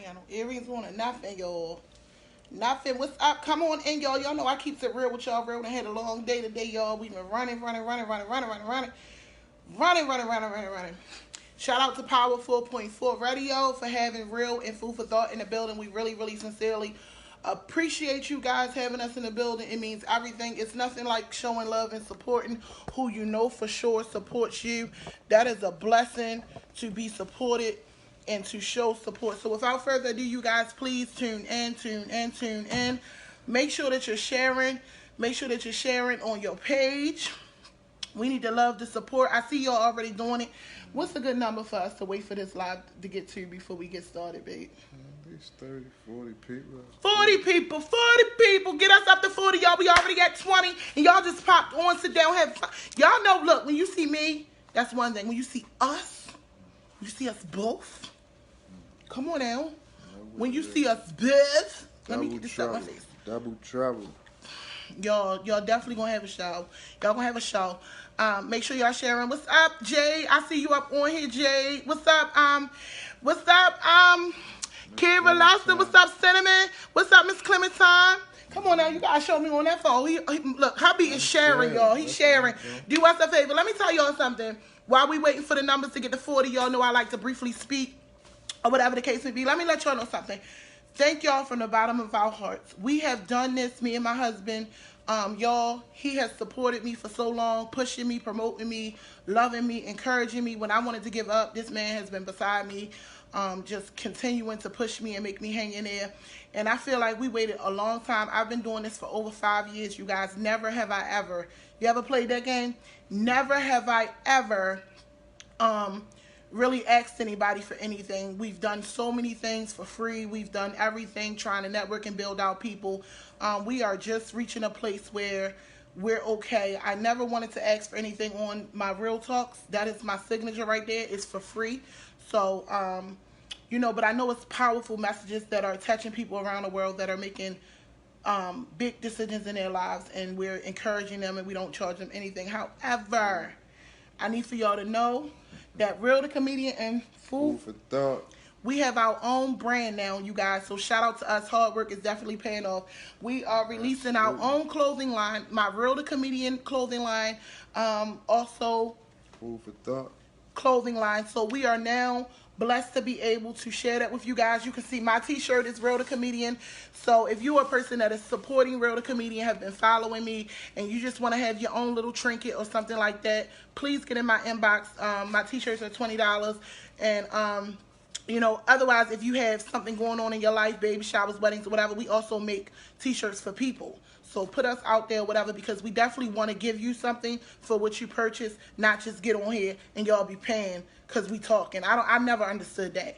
channel. Earrings on or nothing, y'all. Nothing. What's up? Come on in, y'all. Y'all know I keeps it real with y'all. Real. I had a long day today, y'all. We've been running. Shout out to Power 4.4 Radio for having real and food for thought in the building. We really sincerely appreciate you guys having us in the building. It means everything. It's nothing like showing love and supporting who you know for sure supports you. That is a blessing to be supported and to show support. So without further ado, you guys, please tune in. Make sure that you're sharing. Make sure that you're sharing on your page. We need to love the support. I see y'all already doing it. What's a good number for us to wait for this live to get to before we get started, babe? At least 30, 40 people. 40 people. Get us up to 40, y'all. We already got 20, and y'all just popped on, sit down, have fun. Y'all know, look, when you see me, that's one thing. When you see us both, come on now. When you see us both, let me get this out my face. Double trouble. Y'all definitely gonna have a show. Y'all gonna have a show. Make sure y'all sharing. What's up, Jay? I see you up on here, Jay. What's up, Kira Lobster? What's up, Cinnamon? What's up, Miss Clementine? Come on now, you gotta show me on that phone. Look, hubby is sharing, y'all. He's sharing. Do us a favor. Let me tell y'all something. While we waiting for the numbers to get to 40, y'all know I like to briefly speak, or whatever the case may be. Let me let y'all know something. Thank y'all from the bottom of our hearts. We have done this, me and my husband. Y'all, he has supported me for so long, pushing me, promoting me, loving me, encouraging me. When I wanted to give up, this man has been beside me, just continuing to push me and make me hang in there. And I feel like we waited a long time. I've been doing this for over 5 years, you guys. Never have I ever. You ever played that game? Never have I ever really asked anybody for anything. We've done so many things for free. We've done everything trying to network and build out people. We are just reaching a place where we're okay. I never wanted to ask for anything on my Real Talks. That is my signature right there. It's for free. So, but I know it's powerful messages that are touching people around the world that are making big decisions in their lives, and we're encouraging them, and we don't charge them anything. However, I need for y'all to know that Real the Comedian and Food for Thought, we have our own brand now, you guys. So shout out to us. Hard work is definitely paying off. We are releasing our own clothing line, my Real the Comedian clothing line, also Food for Thought clothing line. So we are now blessed to be able to share that with you guys. You can see my t-shirt is Real the Comedian. So if you're a person that is supporting Real the Comedian, have been following me, and you just want to have your own little trinket or something like that, please get in my inbox. My t-shirts are $20. And otherwise, if you have something going on in your life, baby showers, weddings, or whatever, we also make t-shirts for people. So put us out there, whatever, because we definitely want to give you something for what you purchase, not just get on here and y'all be paying because we talking. I never understood that.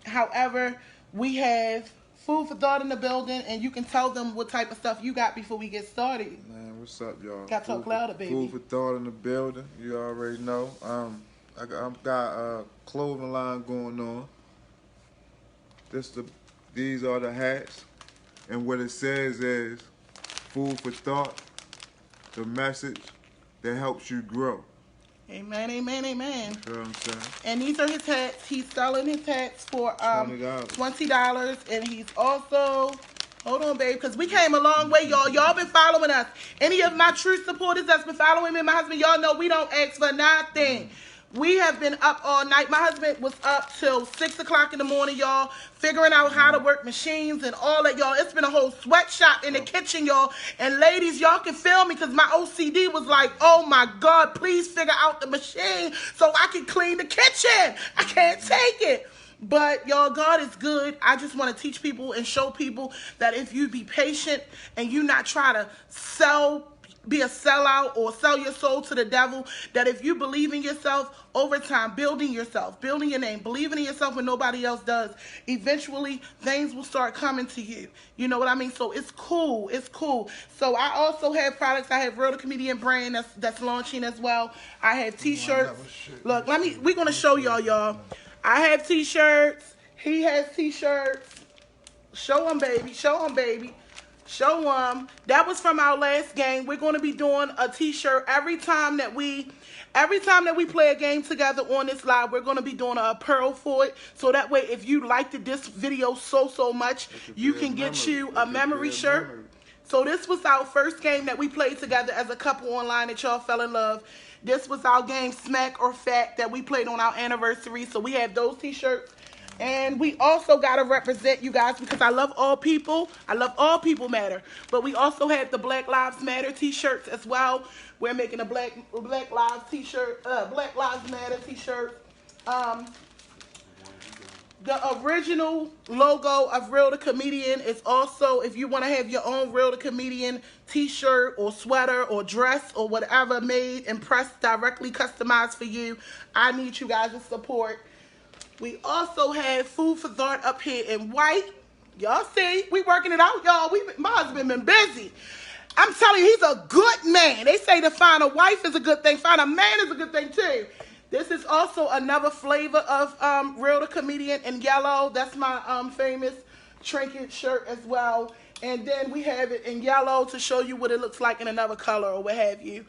However, we have Food for Thought in the building, and you can tell them what type of stuff you got before we get started. Man, what's up, y'all? Got to talk louder, baby. Food for Thought in the building. You already know. I got a clothing line going on. These are the hats, and what it says is Food for Thought, the message that helps you grow. Amen. You know what I'm saying? And these are his hats. He's selling his hats for $20. And he's also, hold on, babe, because we came a long way, y'all. Y'all been following us. Any of my true supporters that's been following me and my husband, y'all know we don't ask for nothing. We have been up all night. My husband was up till 6 o'clock in the morning, y'all, figuring out how to work machines and all that, y'all. It's been a whole sweatshop in the kitchen, y'all. And ladies, y'all can feel me because my OCD was like, oh my God, please figure out the machine so I can clean the kitchen. I can't take it. But y'all, God is good. I just want to teach people and show people that if you be patient and you not try to be a sellout or sell your soul to the devil, that if you believe in yourself, over time, building yourself, building your name, believing in yourself when nobody else does, eventually things will start coming to you. You know what I mean? So it's cool. It's cool. So I also have products. I have Real the Comedian brand that's launching as well. I have t-shirts. Look, we're going to show y'all. I have t-shirts. He has t-shirts. Show them, baby. Show them. That was from our last game. We're going to be doing a t-shirt every time that we play a game together on this live. We're going to be doing a apparel for it. So that way, if you liked this video so much, you can get you a memory shirt. So this was our first game that we played together as a couple online that y'all fell in love. This was our game Smack or Fact that we played on our anniversary. So we have those t-shirts. And we also got to represent you guys because I love all people. I love all people matter. But we also have the Black Lives Matter t-shirts as well. We're making a Black Lives t-shirt, Black Lives Matter t-shirt. The original logo of Real the Comedian is also, if you want to have your own Real the Comedian t-shirt or sweater or dress or whatever made and pressed directly customized for you, I need you guys' support. We also have Food for Thought up here in white. Y'all see, we working it out, y'all. My husband been busy. I'm telling you, he's a good man. They say to find a wife is a good thing. Find a man is a good thing, too. This is also another flavor of Real the Comedian in yellow. That's my famous trinket shirt as well. And then we have it in yellow to show you what it looks like in another color or what have you.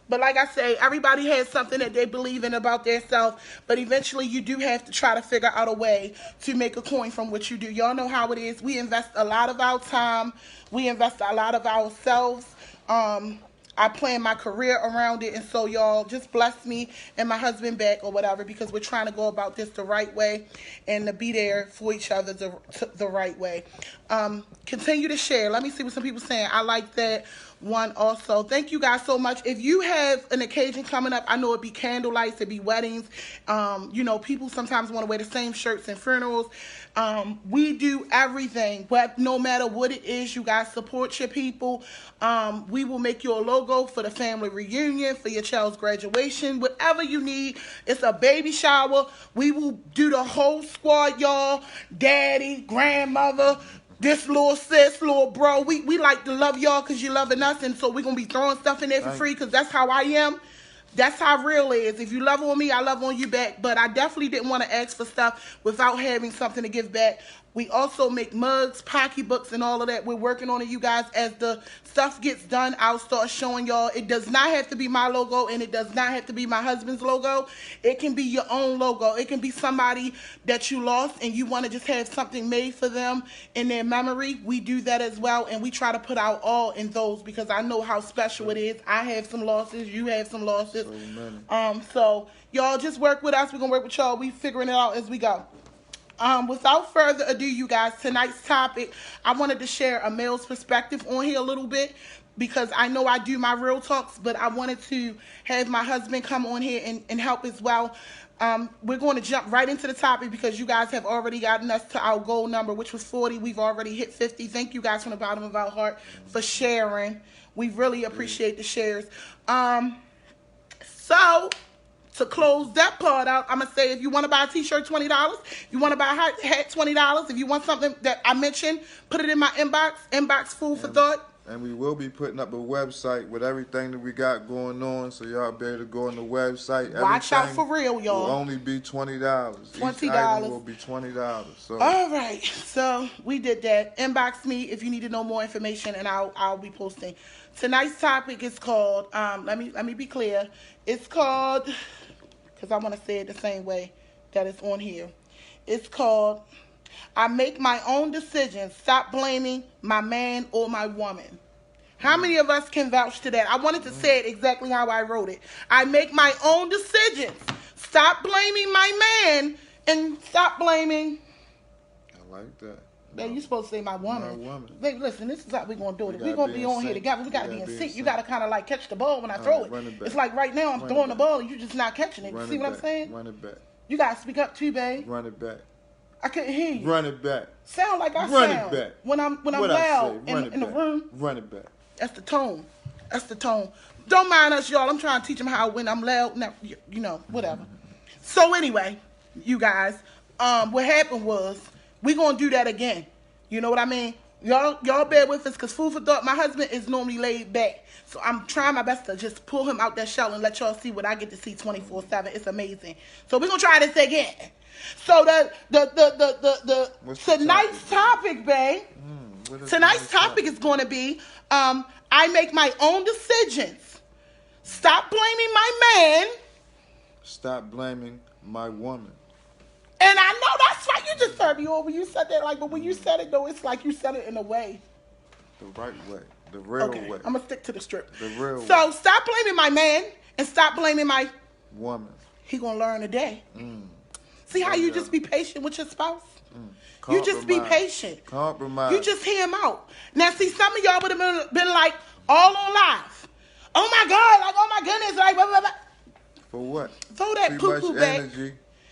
But like I say, everybody has something that they believe in about themselves. But eventually you do have to try to figure out a way to make a coin from what you do. Y'all know how it is. We invest a lot of our time. We invest a lot of ourselves. I plan my career around it. And so y'all just bless me and my husband back or whatever because we're trying to go about this the right way and to be there for each other the right way. Continue to share. Let me see what some people are saying. I like that one also. Thank you guys so much. If you have an occasion coming up, I know it'd be candlelights, it'd be weddings. You know, people sometimes want to wear the same shirts in funerals. We do everything, but no matter what it is, you guys support your people. We will make you a logo for the family reunion, for your child's graduation, whatever you need. It's a baby shower. We will do the whole squad, y'all. Daddy, grandmother, this little sis, little bro. We like to love y'all because you're loving us, and so we're going to be throwing stuff in there for free because that's how I am. That's how real is. If you love on me, I love on you back. But I definitely didn't want to ask for stuff without having something to give back. We also make mugs, pocketbooks, and all of that. We're working on it, you guys. As the stuff gets done, I'll start showing y'all. It does not have to be my logo, and it does not have to be my husband's logo. It can be your own logo. It can be somebody that you lost, and you want to just have something made for them in their memory. We do that as well, and we try to put out all in those because I know how special it is. I have some losses. You have some losses. So y'all just work with us. We're going to work with y'all. We figuring it out as we go. Without further ado, you guys, tonight's topic, I wanted to share a male's perspective on here a little bit because I know I do my real talks, but I wanted to have my husband come on here and help as well. We're going to jump right into the topic because you guys have already gotten us to our goal number, which was 40. We've already hit 50. Thank you guys from the bottom of our heart for sharing. We really appreciate the shares. So to close that part out, I'm going to say if you want to buy a t-shirt, $20. If you want to buy a hat, $20. If you want something that I mentioned, put it in my inbox Food for Thought. And we will be putting up a website with everything that we got going on, so y'all be able to go on the website. Watch out for real, y'all. Will only be $20. $20. Each item will be $20. So. All right, so we did that. Inbox me if you need to know more information, and I'll be posting. Tonight's topic is called. Let me be clear. It's called, because I want to say it the same way that it's on here. It's called, I make my own decisions. Stop blaming my man or my woman. How many of us can vouch to that? I wanted to say it exactly how I wrote it. I make my own decisions. Stop blaming my man and stop blaming. I like that. Yeah, you're supposed to say my woman. My woman. Baby, listen, this is how we're going to do it. We're going to be on here together. We got to be in sync. You got to kind of like catch the ball when I throw it. It's like right now I'm throwing the ball and you're just not catching it. See what I'm saying? Run it back. You got to speak up too, babe. Run it back. I couldn't hear you. Run it back. Sound like I Run sound. It back. When I'm loud in the room. Run it back. That's the tone. That's the tone. Don't mind us, y'all. I'm trying to teach them how when I'm loud. Now, you know, whatever. So anyway, you guys, what happened was we're going to do that again. You know what I mean? Y'all bear with us because Food for Thought, my husband is normally laid back. So I'm trying my best to just pull him out that shell and let y'all see what I get to see 24/7. It's amazing. So we're going to try this again. So the tonight's topic, babe. Tonight's topic is going to be, I make my own decisions. Stop blaming my man. Stop blaming my woman. And I know that's right. You just turned me over. You said that but when you said it, though, it's like you said it in a way. The right way. The real way. I'm going to stick to the strip. The real way. So stop blaming my man and stop blaming my woman. He going to learn today. See how you just be patient with your spouse? You just be patient. Compromise. You just hear him out. Now, see, some of y'all would have been like, all on live. Oh, my God. Like, oh, my goodness. Like, blah, blah, blah. For what? Throw that poo-poo back.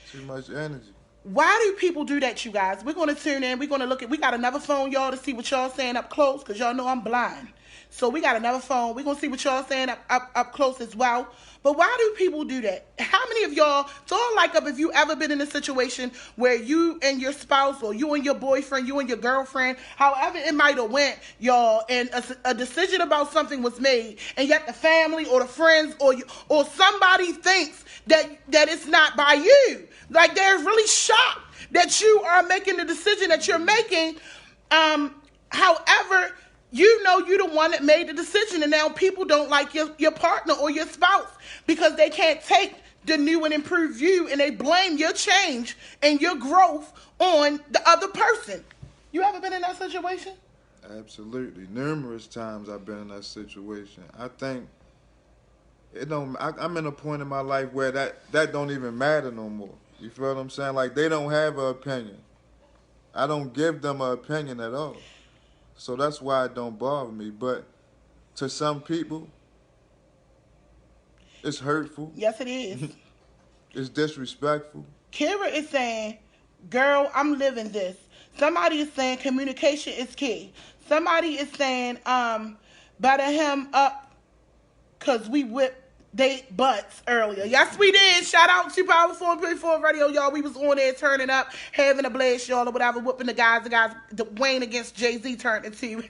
Too much energy. Why do people do that, you guys? We're going to tune in. We're going to look at, we got another phone, y'all, to see what y'all saying up close, because y'all know I'm blind. So we got another phone. We're going to see what y'all saying up close as well. But why do people do that? How many of y'all, throw a like up if you ever been in a situation where you and your spouse or you and your boyfriend, you and your girlfriend, however it might have went, y'all, and a decision about something was made, and yet the family or the friends or somebody thinks that it's not by you. Like they're really shocked that you are making the decision that you're making. However, you know you're the one that made the decision, and now people don't like your partner or your spouse because they can't take the new and improved you, and they blame your change and your growth on the other person. You ever been in that situation? Absolutely. Numerous times I've been in that situation. I think I'm in a point in my life where that don't even matter no more. You feel what I'm saying? Like, they don't have an opinion. I don't give them an opinion at all. So that's why it don't bother me. But to some people, it's hurtful. Yes, it is. It's disrespectful. Kira is saying, girl, I'm living this. Somebody is saying communication is key. Somebody is saying, batter him up because we whipped they butts earlier. Yes, we did. Shout out to Power 4.4 Radio, y'all. We was on there turning up, having a blast, y'all, or whatever, whooping the guys. The Wayne against Jay-Z turned into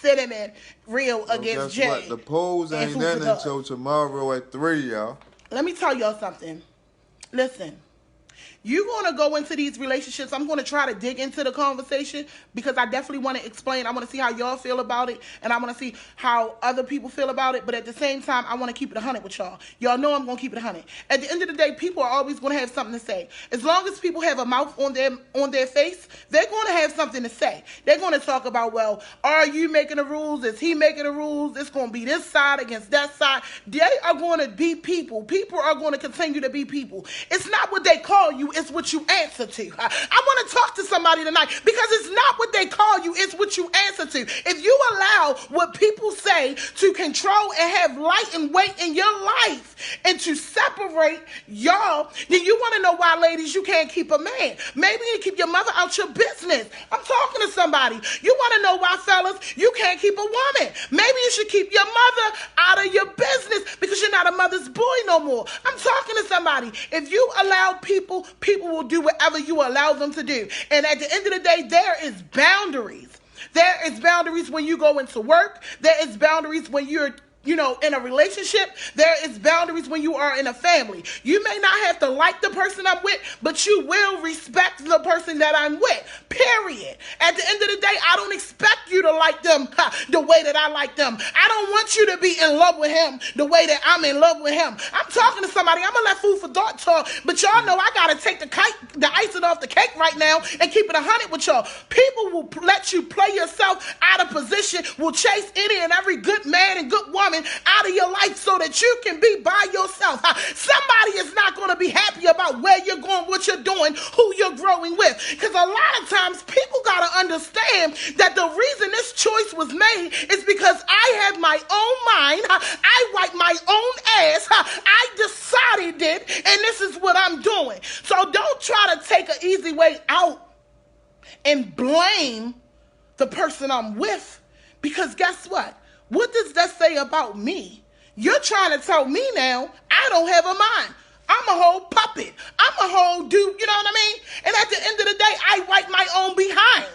Cinnamon Real against Jay. What? The polls ain't in until tomorrow at 3, y'all. Let me tell y'all something. Listen. You're going to go into these relationships. I'm going to try to dig into the conversation because I definitely want to explain. I want to see how y'all feel about it, and I want to see how other people feel about it. But at the same time, I want to keep it 100 with y'all. Y'all know I'm going to keep it 100. At the end of the day, people are always going to have something to say. As long as people have a mouth on their face, they're going to have something to say. They're going to talk about, well, are you making the rules? Is he making the rules? It's going to be this side against that side. They are going to be people. People are going to continue to be people. It's not what they call you. It's what you answer to. I want to talk to somebody tonight because it's not what they call you, it's what you answer to. If you allow what people say to control and have light and weight in your life and to separate y'all, then you want to know why, ladies, you can't keep a man. Maybe you keep your mother out your business. I'm talking to somebody. You want to know why, fellas, you can't keep a woman. Maybe you should keep your mother out of your business because you're not a mother's boy no more. I'm talking to somebody. If you allow people will do whatever you allow them to do. And at the end of the day, there is boundaries. There is boundaries when you go into work. There is boundaries when you're in a relationship. There is boundaries when you are in a family. You may not have to like the person I'm with, but you will respect the person that I'm with, period. At the end of the day, I don't expect you to like them the way that I like them. I don't want you to be in love with him the way that I'm in love with him. I'm talking to somebody. I'm going to let food for thought talk, but y'all know I got to take the icing off the cake right now and keep it 100 with y'all. People will let you play yourself out of position, will chase any and every good man and good woman out of your life so that you can be by yourself. Somebody is not going to be happy about where you're going, what you're doing, who you're growing with. Because a lot of times people got to understand that the reason this choice was made is because I have my own mind. I wipe my own ass. I decided it, and this is what I'm doing. So don't try to take an easy way out and blame the person I'm with, because guess what? What does that say about me? You're trying to tell me now I don't have a mind. I'm a whole puppet. I'm a whole dude, you know what I mean? And at the end of the day, I wipe my own behind.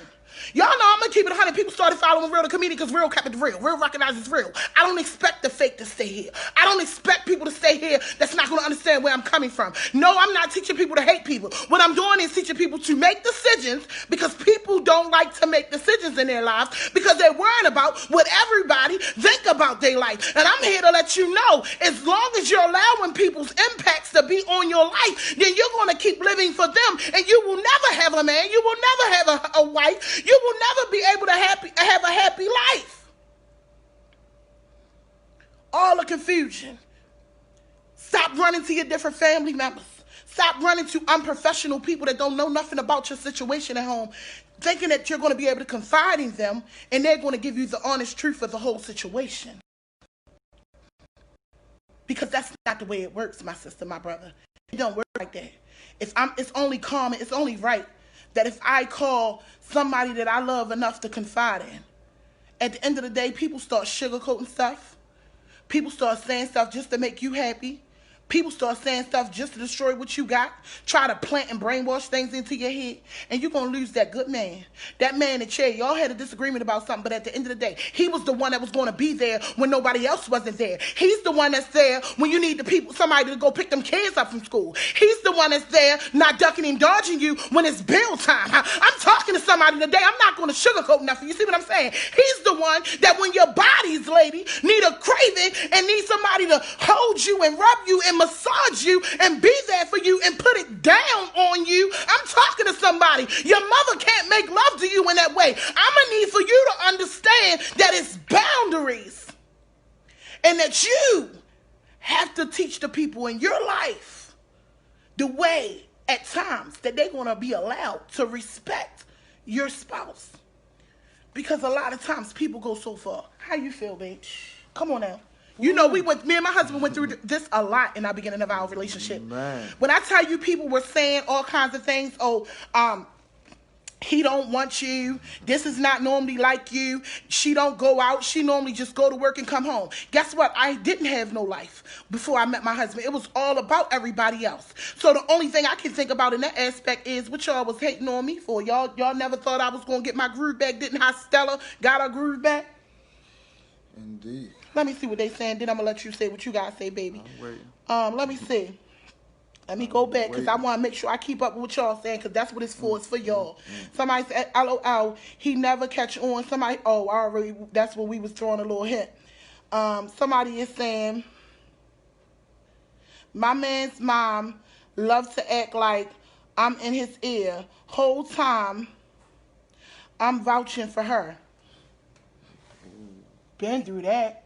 Y'all know I'm gonna keep it 100. People started following Real the Comedian because Real kept it real. Real recognizes real. I don't expect the fake to stay here. I don't expect people to stay here that's not gonna understand where I'm coming from. No, I'm not teaching people to hate people. What I'm doing is teaching people to make decisions because people don't like to make decisions in their lives because they're worrying about what everybody think about their life. And I'm here to let you know, as long as you're allowing people's impacts to be on your life, then you're gonna keep living for them, and you will never have a man. You will never have a wife. You will never be able to have a happy life. All the confusion. Stop running to your different family members. Stop running to unprofessional people that don't know nothing about your situation at home, thinking that you're going to be able to confide in them and they're going to give you the honest truth of the whole situation. Because that's not the way it works, my sister, my brother. It don't work like that. It's only common, it's only right that if I call somebody that I love enough to confide in, at the end of the day, people start sugarcoating stuff. People start saying stuff just to make you happy. People start saying stuff just to destroy what you got. Try to plant and brainwash things into your head. And you're going to lose that good man. That man in the chair, y'all had a disagreement about something, but at the end of the day, he was the one that was going to be there when nobody else wasn't there. He's the one that's there when you need somebody to go pick them kids up from school. He's the one that's there not ducking and dodging you when it's bill time. I'm talking to somebody today. I'm not going to sugarcoat nothing. You see what I'm saying? He's the one that when your bodies, lady, need a craving and need somebody to hold you and rub you and massage you and be there for you and put it down on you. I'm talking to somebody. Your mother can't make love to you in that way. I'm going to need for you to understand that it's boundaries and that you have to teach the people in your life the way at times that they're going to be allowed to respect your spouse. Because a lot of times people go so far. How you feel, babe? Come on now. You know, me and my husband went through this a lot in our beginning of our relationship. Man. When I tell you people were saying all kinds of things, he don't want you. This is not normally like you. She don't go out. She normally just go to work and come home. Guess what? I didn't have no life before I met my husband. It was all about everybody else. So the only thing I can think about in that aspect is what y'all was hating on me for. Y'all never thought I was going to get my groove back. Didn't I, Stella? Got our groove back? Indeed. Let me see what they saying. Then I'm going to let you say what you got to say, baby. I'm waiting. Let me see. Let me go back because I want to make sure I keep up with what y'all saying because that's what it's for. It's for y'all. Somebody said, LOL, he never catch on. Somebody, that's when we was throwing a little hint. Somebody is saying, my man's mom loves to act like I'm in his ear. Whole time, I'm vouching for her. Been through that.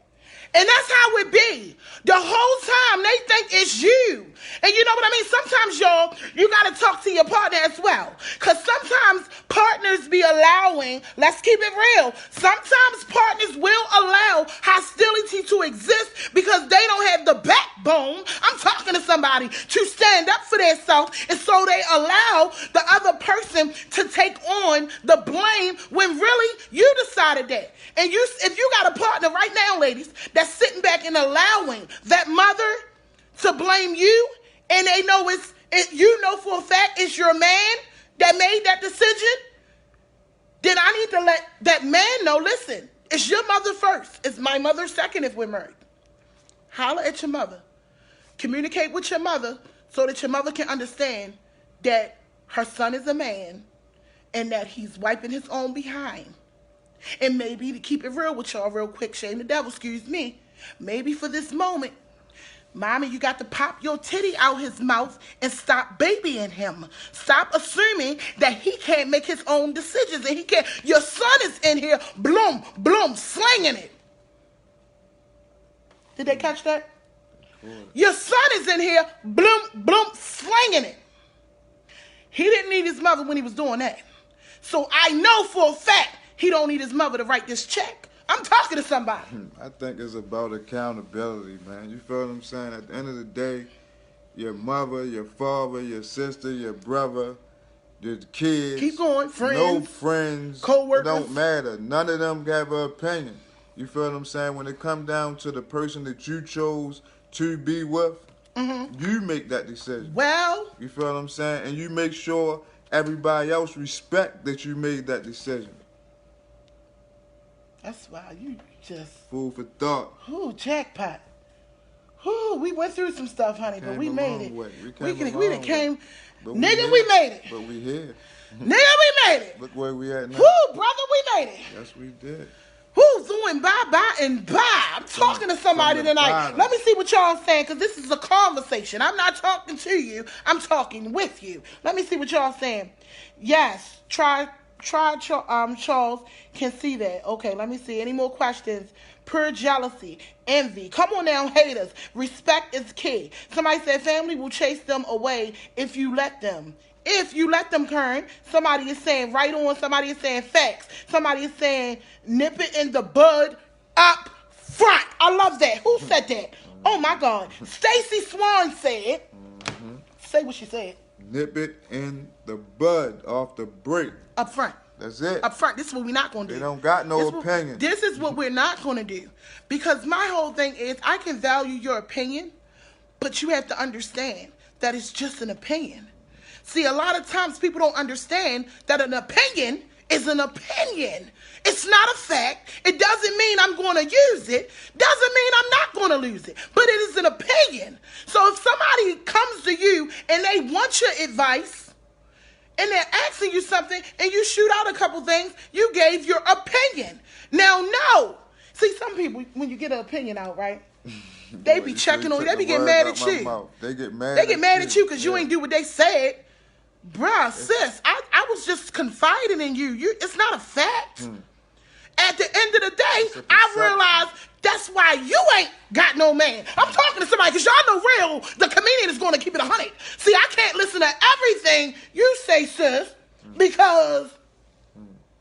And that's how it be. The whole time they think it's you. And you know what I mean? Sometimes, y'all, you got to talk to your partner as well. Because sometimes partners be allowing, let's keep it real, sometimes partners will allow hostility to exist because they don't have the backbone. I'm talking to somebody to stand up for themselves, and so they allow the other person to take on the blame when really you decided that. And if you got a partner right now, ladies, that's sitting back and allowing that mother to blame you, and they know you know for a fact it's your man that made that decision, then I need to let that man know, listen, it's your mother first. It's my mother second if we're married. Holler at your mother. Communicate with your mother so that your mother can understand that her son is a man and that he's wiping his own behind. And maybe, to keep it real with y'all real quick, shame the devil, excuse me, maybe for this moment, mommy, you got to pop your titty out his mouth and stop babying him. Stop assuming that he can't make his own decisions and he can't. Your son is in here, bloom, bloom, slinging it. Did they catch that? Your son is in here, bloom, bloom, slinging it. He didn't need his mother when he was doing that. So I know for a fact he don't need his mother to write this check. I'm talking to somebody. I think it's about accountability, man. You feel what I'm saying? At the end of the day, your mother, your father, your sister, your brother, the kids. Keep going. Friends. No friends. Co-workers. It don't matter. None of them have an opinion. You feel what I'm saying? When it comes down to the person that you chose to be with, you make that decision. Well. You feel what I'm saying? And you make sure everybody else respect that you made that decision. That's why you just... Food for thought. Ooh, jackpot. Ooh, we went through some stuff, honey, but we made it. We came. Nigga, we made it. But we here. Nigga, we made it. Look where we at now. Ooh, brother, we made it. Yes, we did. Who's doing bye and bye? I'm talking to somebody tonight. Let me see what y'all saying, because this is a conversation. I'm not talking to you. I'm talking with you. Let me see what y'all saying. Yes, try Charles can see that. Okay, let me see. Any more questions? Pure jealousy, envy. Come on now, haters. Respect is key. Somebody said family will chase them away if you let them. If you let them, Kern. Somebody is saying right on. Somebody is saying facts. Somebody is saying nip it in the bud up front. I love that. Who said that? Oh, my God. Stacy Swan said. Say what she said. Nip it in the bud off the break. Up front. That's it. Up front. This is what we're not going to do. They don't got no opinion. This is what we're not going to do. Because my whole thing is I can value your opinion, but you have to understand that it's just an opinion. See, a lot of times people don't understand that an opinion is an opinion. It's not a fact. It doesn't mean I'm going to use it. Doesn't mean I'm not going to lose it. But it is an opinion. So if somebody comes to you and they want your advice and they're asking you something and you shoot out a couple things, you gave your opinion. Now, no. See, some people, when you get an opinion out, right? They be checking on you. They be getting mad at you. They get mad. They get mad at you because you ain't do what they said. Bruh, sis, I was just confiding in you. It's not a fact. At the end of the day, I realized that's why you ain't got no man. I'm talking to somebody because y'all know real, the comedian is going to keep it 100. See, I can't listen to everything you say, sis, because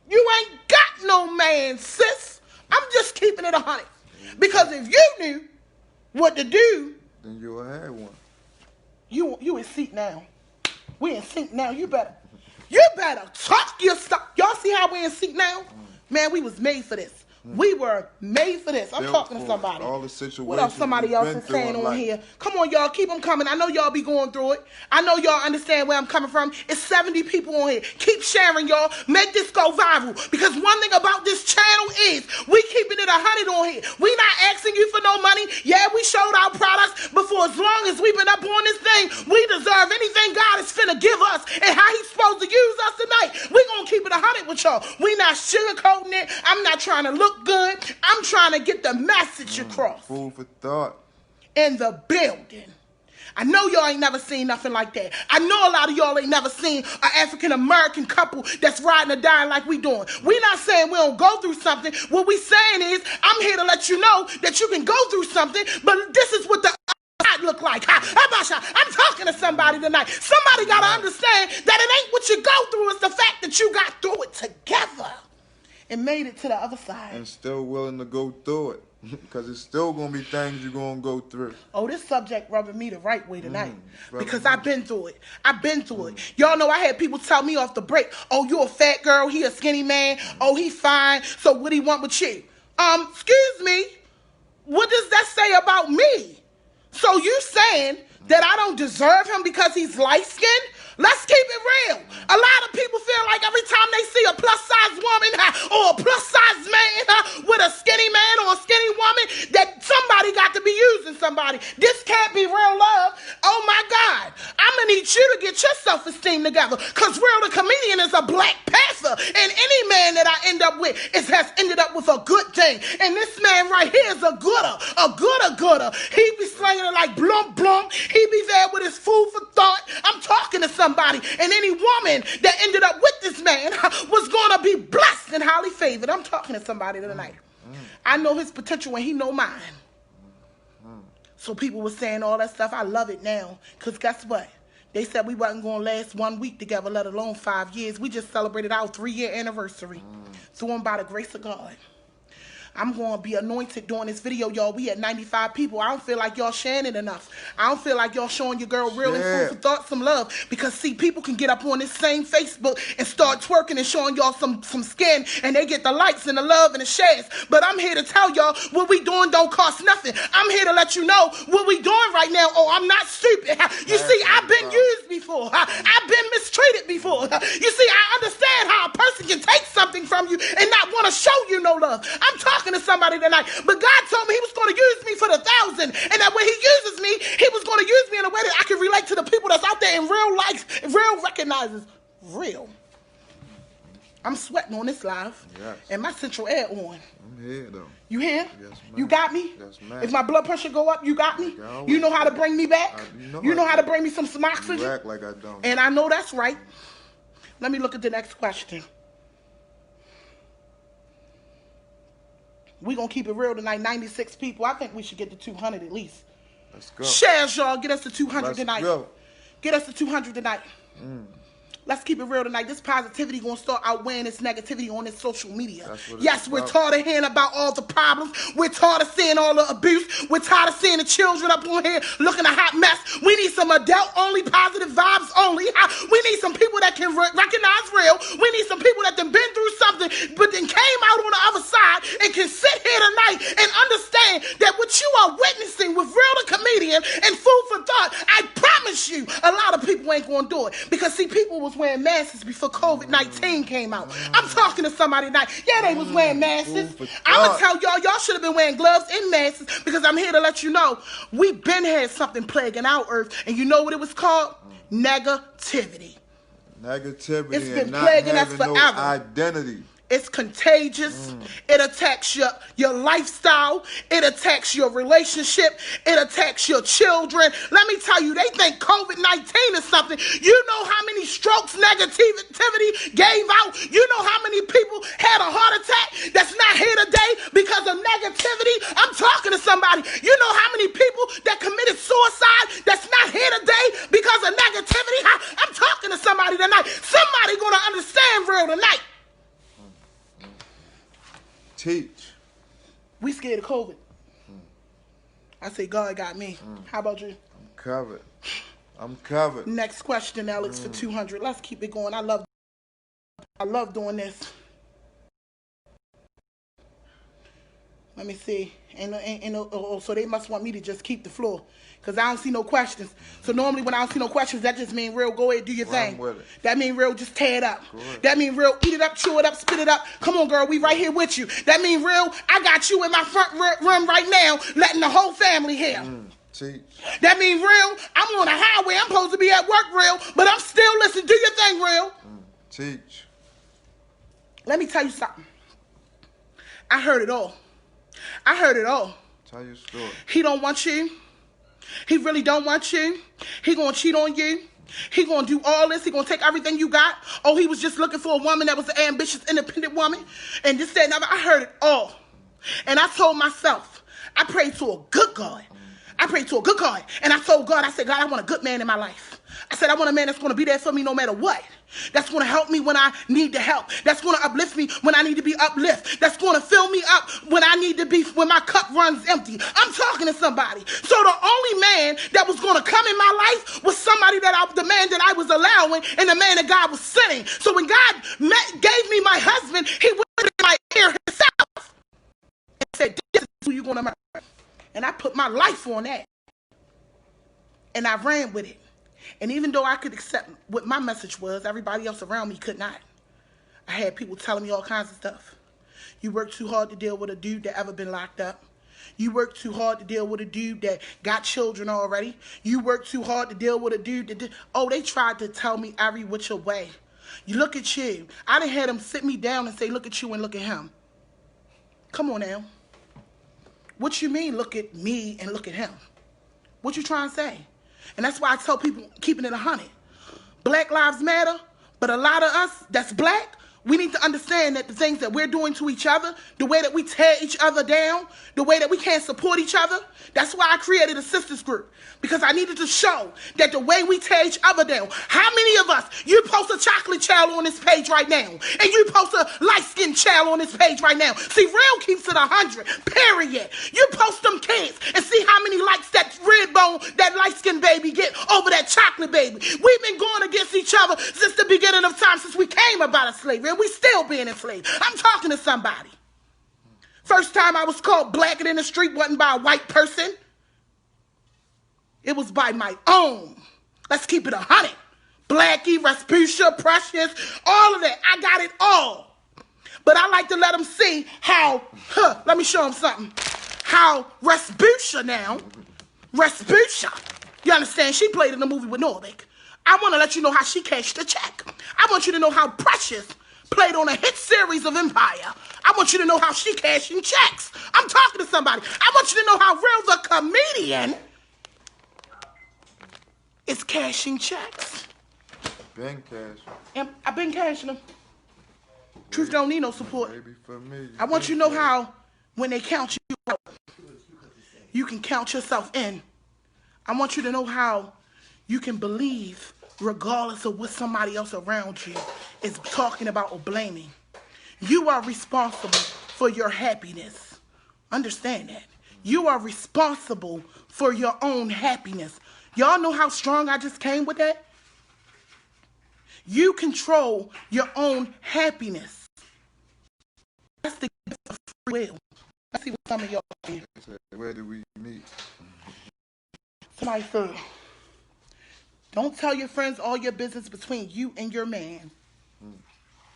you ain't got no man, sis. I'm just keeping it 100. Because if you knew what to do, then you would have one. You in sync now. We in sync now. You better talk your stuff. Y'all see how we in sync now? Man, we was made for this. We were made for this. I'm talking to somebody. All the situations. What else somebody else is saying on here? Come on, y'all. Keep them coming. I know y'all be going through it. I know y'all understand where I'm coming from. It's 70 people on here. Keep sharing, y'all. Make this go viral. Because one thing about this channel is we keeping it 100 on here. We not asking you for no money. Yeah, we showed our products. But for as long as we've been up on this thing, we deserve anything God is finna give us and how he's supposed to use us tonight. We gonna keep it 100 with y'all. We not sugarcoating it. I'm not trying to look good. I'm trying to get the message across. Food for thought. In the building. I know y'all ain't never seen nothing like that. I know a lot of y'all ain't never seen an African-American couple that's riding or dying like we doing. We not saying we don't go through something. What we saying is, I'm here to let you know that you can go through something, but this is what the look like. I'm talking to somebody tonight. Somebody got to understand that it ain't what you go through, it's the fact that you got through it together and made it to the other side. And still willing to go through it. Because it's still going to be things you're going to go through. Oh, this subject rubbing me the right way tonight. Because I've been through it. I've been through it. Y'all know I had people tell me off the break, oh, you a fat girl, he a skinny man, oh, he fine, so what he want with you? Excuse me, what does that say about me? So you saying that I don't deserve him because he's light-skinned? Let's keep it real. A lot of people feel like every time they see a plus-size woman or a plus-size man with a skinny man or a skinny woman, that somebody got to be using somebody. This can't be real love. Oh, my God. I'm going to need you to get your self-esteem together because Real the Comedian is a Black Panther, and any man that I end up with has ended up with a good thing. And this man right here is a gooder. He be slinging it like blump, blump. He be there with his food for thought. I'm talking to somebody, and any woman that ended up with this man was going to be blessed and highly favored. I'm talking to somebody tonight. I know his potential and he know mine. So people were saying all that stuff. I love it now because guess what? They said we wasn't going to last 1 week together, let alone 5 years. We just celebrated our 3-year anniversary. Through and by the grace of God. I'm going to be anointed during this video, y'all. We at 95 people. I don't feel like y'all sharing it enough. I don't feel like y'all showing your girl real and food for thought some love. Because, see, people can get up on this same Facebook and start twerking and showing y'all some skin, and they get the likes and the love and the shares. But I'm here to tell y'all what we doing don't cost nothing. I'm here to let you know what we doing right now. Oh, I'm not stupid. You see, I've been used before. I've been mistreated before. You see, I understand how a person can take something from you and not want to show you no love. I'm talking to somebody tonight, but God told me he was going to use me for the 1,000, and that when he uses me, he was going to use me in a way that I can relate to the people that's out there in real life, real recognizes real. I'm sweating on this live, yes, and my central air on. I'm here, though. You here? Yes, ma'am. You got me? Yes, ma'am. If my blood pressure go up, you got me? You know how to bring me back? You know how to bring me some oxygen? You act like I don't. And I know that's right. Let me look at the next question. We're going to keep it real tonight. 96 people. I think we should get to 200 at least. Let's go. Shares, y'all. Get us to 200 tonight. Go. Get us to 200 tonight. Let's keep it real tonight. This positivity going to start outweighing this negativity on this social media. Yes, we're tired of hearing about all the problems. We're tired of seeing all the abuse. We're tired of seeing the children up on here looking a hot mess. We need some adult-only, positive vibes only. We need some people that can recognize real. We need some people that have been through something but then came out on the other side and can sit here tonight and understand that what you are witnessing with Real the Comedian and Food for Thought, I promise you, a lot of people ain't going to do it. Because, see, people was wearing masks before COVID-19 came out. I'm talking to somebody tonight. Yeah, they was wearing masks. I'm going to tell y'all should have been wearing gloves and masks, because I'm here to let you know we've been had something plaguing our earth, and you know what it was called? Negativity. Negativity. It's been plaguing us forever. No identity. It's contagious. It attacks your lifestyle. It attacks your relationship. It attacks your children. Let me tell you, they think COVID-19 is something. You know how many strokes negativity gave out? You know how many people had a heart attack that's not here today because of negativity? I'm talking to somebody. You know how many people that committed suicide that's not here today because of negativity? I'm talking to somebody tonight. Somebody gonna understand real tonight. Teach. We scared of COVID. I say God got me. How about you? I'm covered. I'm covered. Next question, Alex, for 200. Let's keep it going. I love doing this. Let me see. So they must want me to just keep the floor, because I don't see no questions. So normally when I don't see no questions, that just mean Real, go ahead, do your thing. That mean Real, just tear it up. That mean Real, eat it up, chew it up, spit it up. Come on, girl, we right here with you. That mean Real, I got you in my front room right now, letting the whole family hear. Teach. That mean Real, I'm on a highway, I'm supposed to be at work, Real, but I'm still listening. Do your thing, Real. Teach. Let me tell you something. I heard it all. I heard it all. Tell your story. He don't want you. He really don't want you. He gonna cheat on you. He gonna do all this. He gonna take everything you got. Oh, he was just looking for a woman that was an ambitious, independent woman. And this, that, and other. I heard it all. And I told myself, I prayed to a good God. I prayed to a good God. And I told God, I said, God, I want a good man in my life. I said, I want a man that's going to be there for me no matter what. That's going to help me when I need the help. That's going to uplift me when I need to be uplifted. That's going to fill me up when I need to be, when my cup runs empty. I'm talking to somebody. So the only man that was going to come in my life was somebody the man that I was allowing, and the man that God was sending. So when God gave me my husband, he whispered in my ear himself and said, this is who you're going to marry. And I put my life on that. And I ran with it. And even though I could accept what my message was, everybody else around me could not. I had people telling me all kinds of stuff. You work too hard to deal with a dude that ever been locked up. You work too hard to deal with a dude that got children already. You work too hard to deal with a dude that they tried to tell me every which way. You look at you. I done had them sit me down and say, look at you and look at him. Come on now. What you mean look at me and look at him? What you trying to say? And that's why I tell people, keeping it 100. Black lives matter, but a lot of us that's black, We need to understand that the things that we're doing to each other, the way that we tear each other down, the way that we can't support each other, that's why I created a sisters group. Because I needed to show that the way we tear each other down, how many of us, you post a chocolate child on this page right now, and you post a light-skinned child on this page right now. See, real keeps it 100, period. You post them kids and see how many likes that red bone, that light-skinned baby get over that chocolate baby. We've been going against each other since the beginning of time, since we came about of slavery, and we still being enslaved. I'm talking to somebody. First time I was called blacker in the street wasn't by a white person. It was by my own. Let's keep it 100. Blackie, Rasputia, Precious, all of that. I got it all. But I like to let them see how, let me show them something. How Rasputia, you understand, she played in the movie with Norvik. I want to let you know how she cashed the check. I want you to know how Precious played on a hit series of Empire. I want you to know how she cashing checks. I'm talking to somebody. I want you to know how Real the Comedian is cashing checks. Been cashing. And I've been cashing them. Truth don't need no support. Maybe for me. I want you to know how when they count you out, you can count yourself in. I want you to know how you can believe regardless of what somebody else around you is talking about or blaming. You are responsible for your happiness. Understand that. You are responsible for your own happiness. Y'all know how strong I just came with that? You control your own happiness. That's the gift of free will. Let's see what some of y'all do. Where do we meet? Somebody said, don't tell your friends all your business between you and your man.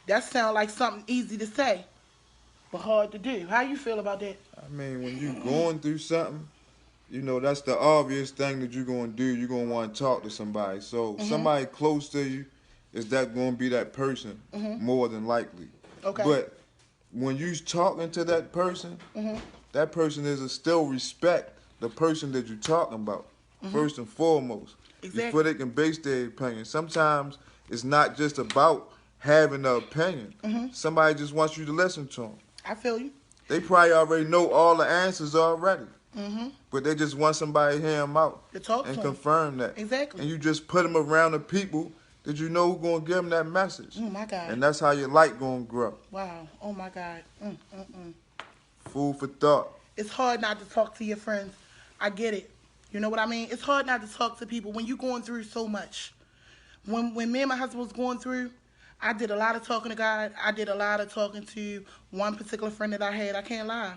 That sounds like something easy to say, but hard to do. How you feel about that? I mean, when you going through something, you know, that's the obvious thing that you're going to do. You're going to want to talk to somebody. So somebody close to you, is that going to be that person more than likely. Okay. But when you talking to that person is to still respect the person that you're talking about, first and foremost, before they can base their opinion. Sometimes it's not just about having an opinion. Somebody just wants you to listen to them. I feel you. They probably already know all the answers already. But they just want somebody to hear them out to talk and to confirm that. Exactly. And you just put them around the people that you know who going to give them that message. Oh, my God. And that's how your light going to grow. Wow. Oh, my God. Food for thought. It's hard not to talk to your friends. I get it. You know what I mean? It's hard not to talk to people when you're going through so much. When me and my husband was going through, I did a lot of talking to God. I did a lot of talking to one particular friend that I had. I can't lie.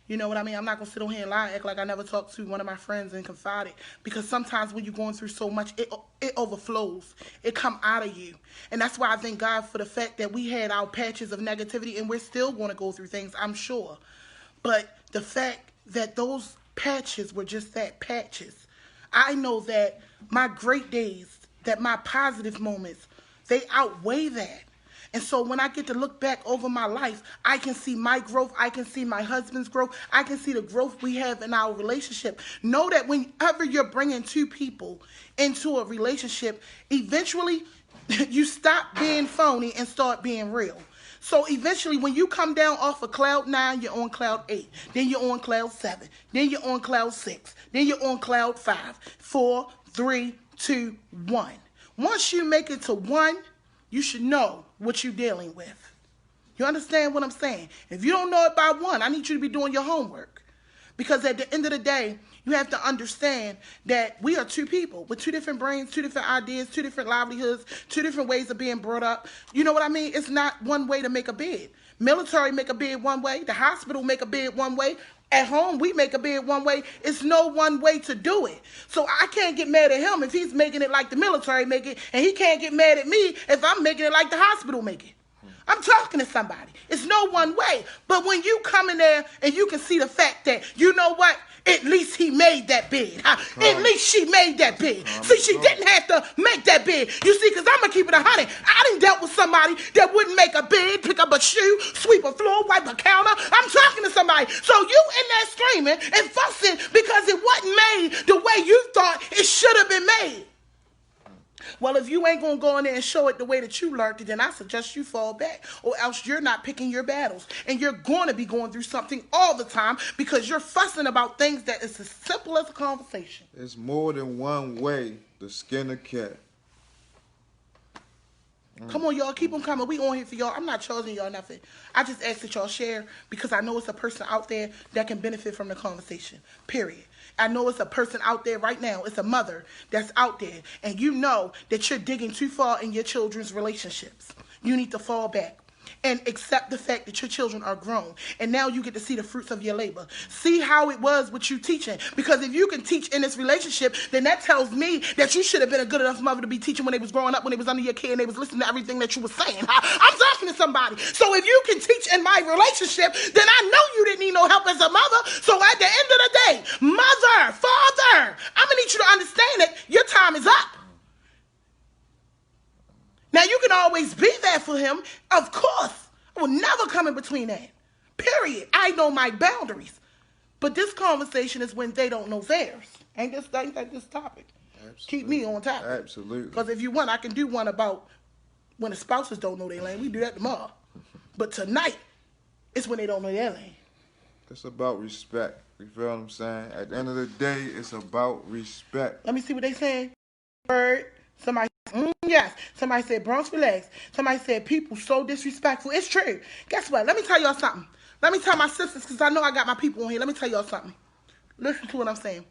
You know what I mean? I'm not going to sit on here and lie and act like I never talked to one of my friends and confided. Because sometimes when you're going through so much, it overflows. It come out of you. And that's why I thank God for the fact that we had our patches of negativity and we're still going to go through things, I'm sure. But the fact that those patches were just that, patches. I know that my great days, that my positive moments, they outweigh that. And so when I get to look back over my life, I can see my growth. I can see my husband's growth. I can see the growth we have in our relationship. Know that whenever you're bringing two people into a relationship, eventually you stop being phony and start being real. So eventually when you come down off of cloud 9, you're on cloud 8. Then you're on cloud 7. Then you're on cloud 6. Then you're on cloud 5, 4, 3, 2, 1. Once you make it to 1, you should know what you're dealing with. You understand what I'm saying? If you don't know it by 1, I need you to be doing your homework. Because at the end of the day, you have to understand that we are two people with two different brains, two different ideas, two different livelihoods, two different ways of being brought up. You know what I mean? It's not one way to make a bed. Military make a bed one way. The hospital make a bed one way. At home, we make a bed one way. It's no one way to do it. So I can't get mad at him if he's making it like the military make it, and he can't get mad at me if I'm making it like the hospital make it. I'm talking to somebody. It's no one way. But when you come in there and you can see the fact that, you know what? At least he made that bed. At least she made that bed. See, she didn't have to make that bed. You see, because I'm going to keep it 100. I done dealt with somebody that wouldn't make a bed, pick up a shoe, sweep a floor, wipe a counter. I'm talking to somebody. So you in there screaming and fussing because it wasn't made the way you thought it should have been made. Well, if you ain't going to go in there and show it the way that you learned it, then I suggest you fall back, or else you're not picking your battles. And you're going to be going through something all the time because you're fussing about things that is as simple as a conversation. It's more than one way to skin a cat. Come on, y'all. Keep them coming. We on here for y'all. I'm not charging y'all nothing. I just ask that y'all share because I know it's a person out there that can benefit from the conversation. Period. I know it's a person out there right now. It's a mother that's out there. And you know that you're digging too far in your children's relationships. You need to fall back and accept the fact that your children are grown. And now you get to see the fruits of your labor. See how it was with you teaching. Because if you can teach in this relationship, then that tells me that you should have been a good enough mother to be teaching when they was growing up, when they was under your care, and they was listening to everything that you were saying. I'm talking to somebody. So if you can teach in my relationship, then I know you didn't need no help as a mother. So at the end of the day, mother, father, I'm going to need you to understand that your time is up. Now, you can always be there for him. Of course. I will never come in between that. Period. I know my boundaries. But this conversation is when they don't know theirs. Ain't that this topic? Absolutely. Keep me on topic. Absolutely. Because if you want, I can do one about when the spouses don't know their lane. We do that tomorrow. But tonight, it's when they don't know their lane. It's about respect. You feel what I'm saying? At the end of the day, it's about respect. Let me see what they saying. Bird. Somebody, yes. Somebody said, Bronx, relax. Somebody said, people so disrespectful. It's true. Guess what? Let me tell y'all something. Let me tell my sisters, because I know I got my people on here. Let me tell y'all something. Listen to what I'm saying.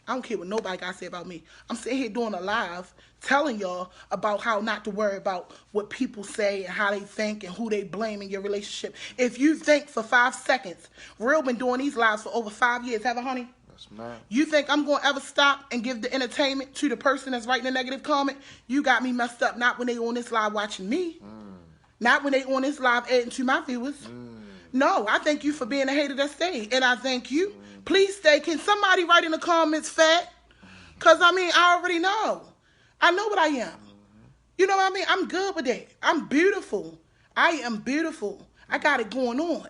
I don't care what nobody got to say about me. I'm sitting here doing a live telling y'all about how not to worry about what people say and how they think and who they blame in your relationship. If you think for 5 seconds, Real been doing these lives for over 5 years, haven't, honey? You think I'm going to ever stop and give the entertainment to the person that's writing a negative comment? You got me messed up. Not when they on this live watching me. Not when they on this live adding to my viewers. No, I thank you for being a hater that stayed. And I thank you. Please stay. Can somebody write in the comments, fat? Because, I mean, I already know. I know what I am. You know what I mean? I'm good with that. I'm beautiful. I am beautiful. I got it going on.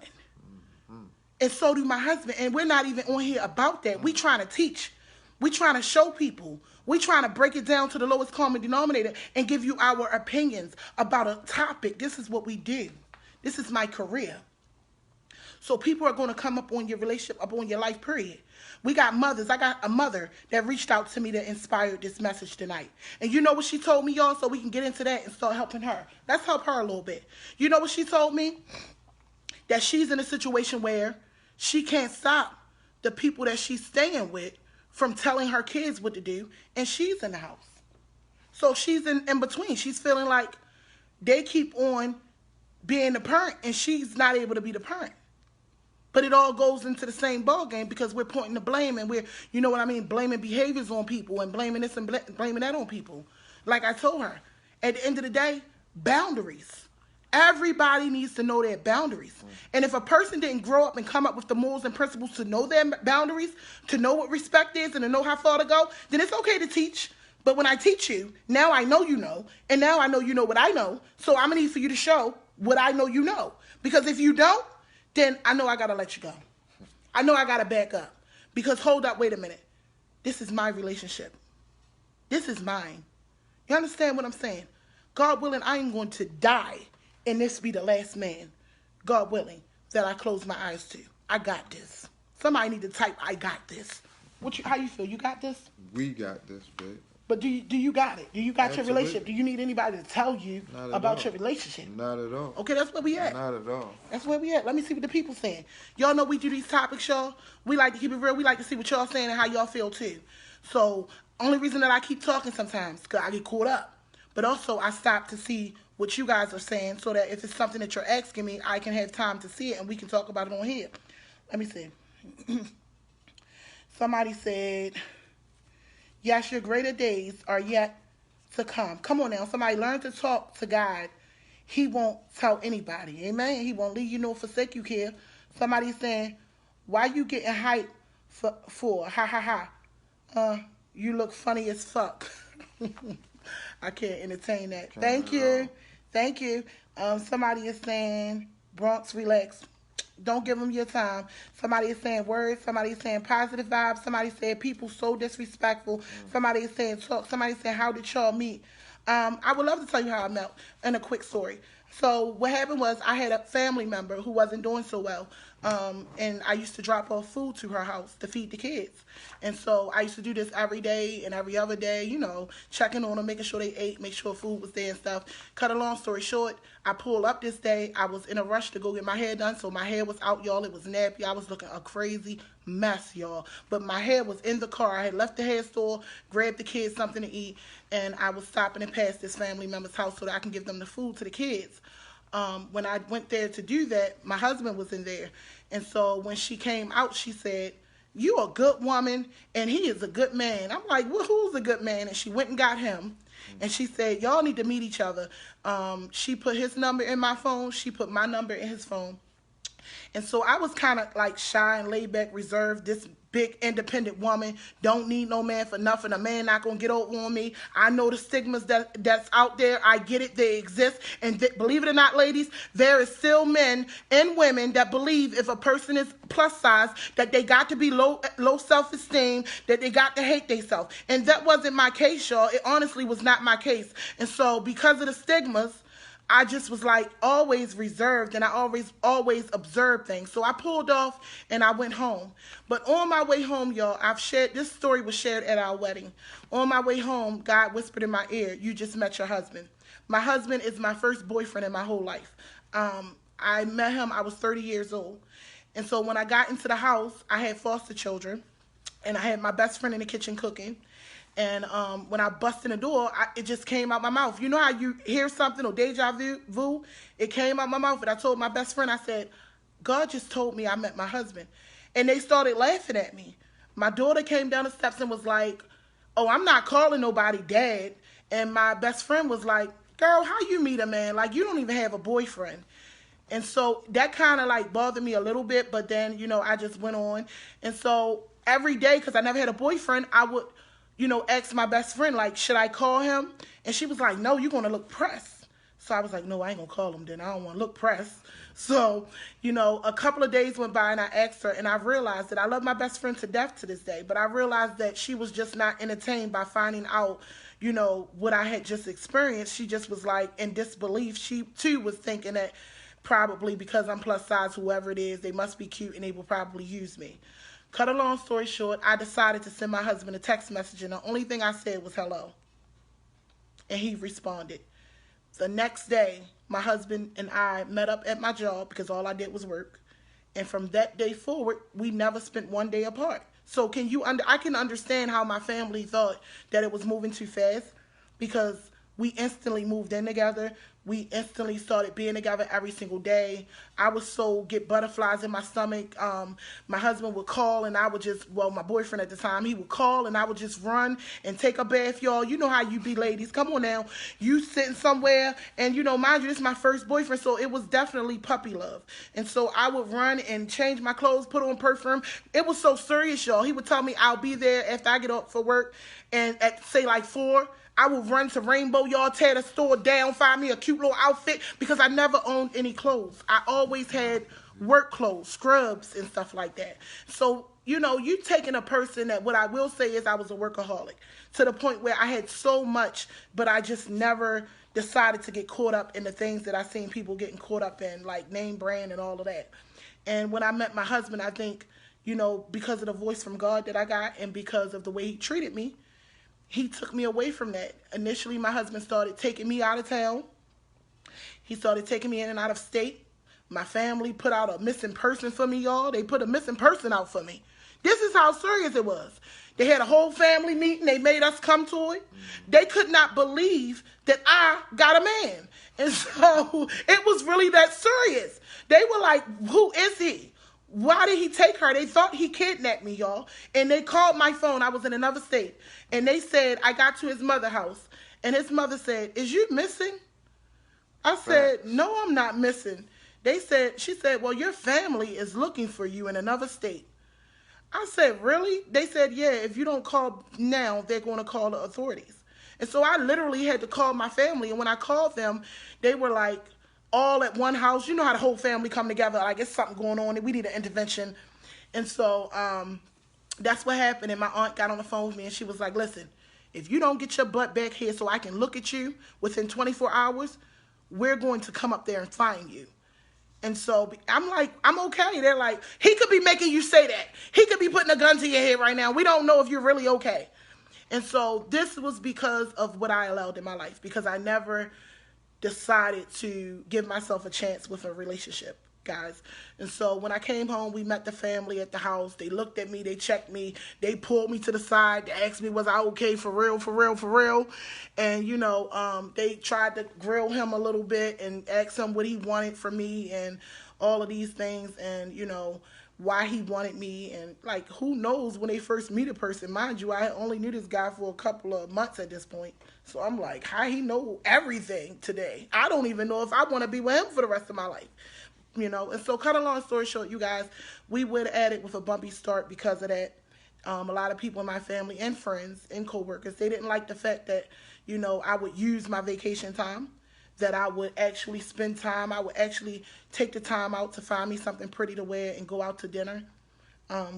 And so do my husband. And we're not even on here about that. We trying to teach. We trying to show people. We trying to break it down to the lowest common denominator and give you our opinions about a topic. This is what we do. This is my career. So people are going to come up on your relationship, up on your life, period. We got mothers. I got a mother that reached out to me that inspired this message tonight. And you know what she told me, y'all? So we can get into that and start helping her. Let's help her a little bit. You know what she told me? That she's in a situation where she can't stop the people that she's staying with from telling her kids what to do, and she's in the house. So she's in between. She's feeling like they keep on being the parent, and she's not able to be the parent. But it all goes into the same ball game because we're pointing the blame, and we're, you know what I mean, blaming behaviors on people and blaming this and blaming that on people. Like I told her, at the end of the day, boundaries. Everybody needs to know their boundaries. And if a person didn't grow up and come up with the morals and principles to know their boundaries, to know what respect is and to know how far to go, then it's okay to teach. But when I teach you, now I know you know, and now I know you know what I know, so I'm going to need for you to show what I know you know. Because if you don't, then I know I got to let you go. I know I got to back up. Because hold up, wait a minute. This is my relationship. This is mine. You understand what I'm saying? God willing, I ain't going to die and this be the last man, God willing, that I close my eyes to. I got this. Somebody need to type, I got this. How you feel? You got this? We got this, babe. But do you got it? Do you got Absolutely. your relationship? Do you need anybody to tell you about your relationship? Not at all. Okay, that's where we at. Not at all. That's where we at. Let me see what the people saying. Y'all know we do these topics, y'all. We like to keep it real. We like to see what y'all saying and how y'all feel too. So, only reason that I keep talking sometimes because I get caught up. But also, I stop to see what you guys are saying so that if it's something that you're asking me, I can have time to see it and we can talk about it on here. Let me see. Somebody said, yes, your greater days are yet to come. Come on now. Somebody learn to talk to God. He won't tell anybody. Amen. He won't leave you nor forsake you here. Somebody saying, why you getting hyped for? Ha, ha, ha. You look funny as fuck. I can't entertain that. Thank you. Thank you. Somebody is saying, Bronx, relax. Don't give them your time. Somebody is saying words. Somebody is saying positive vibes. Somebody said people so disrespectful. Somebody is saying talk. Somebody is saying, how did y'all meet? I would love to tell you how I met in a quick story. So what happened was I had a family member who wasn't doing so well, and I used to drop off food to her house to feed the kids. And so I used to do this every day and every other day, checking on them, making sure they ate, make sure food was there and stuff. Cut a long story short, I pulled up this day. I was in a rush to go get my hair done, so my hair was out, y'all. It was nappy. I was looking a crazy mess, y'all. But my hair was in the car. I had left the hair store, grabbed the kids something to eat, and I was stopping and past this family member's house so that I can give them the food to the kids. When I went there to do that, my husband was in there. And so when she came out, she said, "You a good woman, and he is a good man." I'm like, "Well, who's a good man?" And she went and got him. And she said, "Y'all need to meet each other." She put his number in my phone. She put my number in his phone. And so I was kind of like shy and laid back, reserved, this big independent woman, don't need no man for nothing. A man not going to get over on me. I know the stigmas that's out there. I get it. They exist. And believe it or not, ladies, there is still men and women that believe if a person is plus size, that they got to be low self-esteem, that they got to hate themselves. And that wasn't my case, y'all. It honestly was not my case. And so because of the stigmas, I just was like always reserved, and I always observed things. So I pulled off and I went home. But on my way home, y'all, this story was shared at our wedding. On my way home, God whispered in my ear, "You just met your husband." My husband is my first boyfriend in my whole life. I met him, I was 30 years old. And so when I got into the house, I had foster children, and I had my best friend in the kitchen cooking. And when I bust in the door, it just came out my mouth. You know how you hear something or deja vu? It came out my mouth, and I told my best friend, I said, "God just told me I met my husband." And they started laughing at me. My daughter came down the steps and was like, "Oh, I'm not calling nobody dad." And my best friend was like, "Girl, how you meet a man? Like, you don't even have a boyfriend." And so that kind of like bothered me a little bit, but then, I just went on. And so every day, because I never had a boyfriend, I would ask my best friend, like, should I call him? And she was like, "No, you're going to look pressed." So I was like, "No, I ain't going to call him then. I don't want to look pressed." So, a couple of days went by and I asked her, and I realized that I love my best friend to death to this day, but I realized that she was just not entertained by finding out, what I had just experienced. She just was like in disbelief. She too was thinking that probably because I'm plus size, whoever it is, they must be cute and they will probably use me. Cut a long story short, I decided to send my husband a text message, and the only thing I said was hello. And he responded. The next day, my husband and I met up at my job because all I did was work. And from that day forward, we never spent one day apart. So I can understand how my family thought that it was moving too fast, because we instantly moved in together. We instantly started being together every single day. I would get butterflies in my stomach. My husband would call and I would my boyfriend at the time, he would call and I would just run and take a bath, y'all. You know how you be, ladies. Come on now. You sitting somewhere and, mind you, this is my first boyfriend, so it was definitely puppy love. And so I would run and change my clothes, put on perfume. It was so serious, y'all. He would tell me I'll be there after I get up for work, and at, say, like 4, I would run to Rainbow, y'all, tear the store down, find me a cute little outfit, because I never owned any clothes. I always had work clothes, scrubs, and stuff like that. So, you taking a person that, what I will say is I was a workaholic, to the point where I had so much, but I just never decided to get caught up in the things that I seen people getting caught up in, like name brand and all of that. And when I met my husband, I think, because of the voice from God that I got and because of the way he treated me, he took me away from that. Initially, my husband started taking me out of town. He started taking me in and out of state. My family put out a missing person for me, y'all. They put a missing person out for me. This is how serious it was. They had a whole family meeting. They made us come to it. They could not believe that I got a man. And so it was really that serious. They were like, "Who is he? Why did he take her?" They thought he kidnapped me, y'all. And they called my phone. I was in another state. And they said, I got to his mother's house. And his mother said, "Is you missing?" I said, "No, I'm not missing." She said, "Well, your family is looking for you in another state." I said, "Really?" They said, "Yeah, if you don't call now, they're going to call the authorities." And so I literally had to call my family. And when I called them, they were like, all at one house. You know how the whole family come together, like it's something going on and we need an intervention. And so that's what happened. And my aunt got on the phone with me and she was like, "Listen, If you don't get your butt back here so I can look at you within 24 hours, we're going to come up there and find you. And so I'm like, I'm okay. They're like, he could be making you say that. He could be putting a gun to your head right now. We don't know if you're really okay. And so this was because of what I allowed in my life, because I never decided to give myself a chance with a relationship, guys. And so when I came home, we met the family at the house. They looked at me, they checked me, they pulled me to the side, they asked me, was I okay for real, for real, for real? And, you know, they tried to grill him a little bit and ask him what he wanted from me and all of these things, and, you know, why he wanted me. And, like, who knows when they first meet a person? Mind you, I only knew this guy for a couple of months at this point. So I'm like, how he know everything today? I don't even know if I want to be with him for the rest of my life. You know, and so cut a long story short, you guys, we went at it with a bumpy start because of that. A lot of people in my family and friends and coworkers, they didn't like the fact that, you know, I would use my vacation time, that I would actually spend time. I would actually take the time out to find me something pretty to wear and go out to dinner.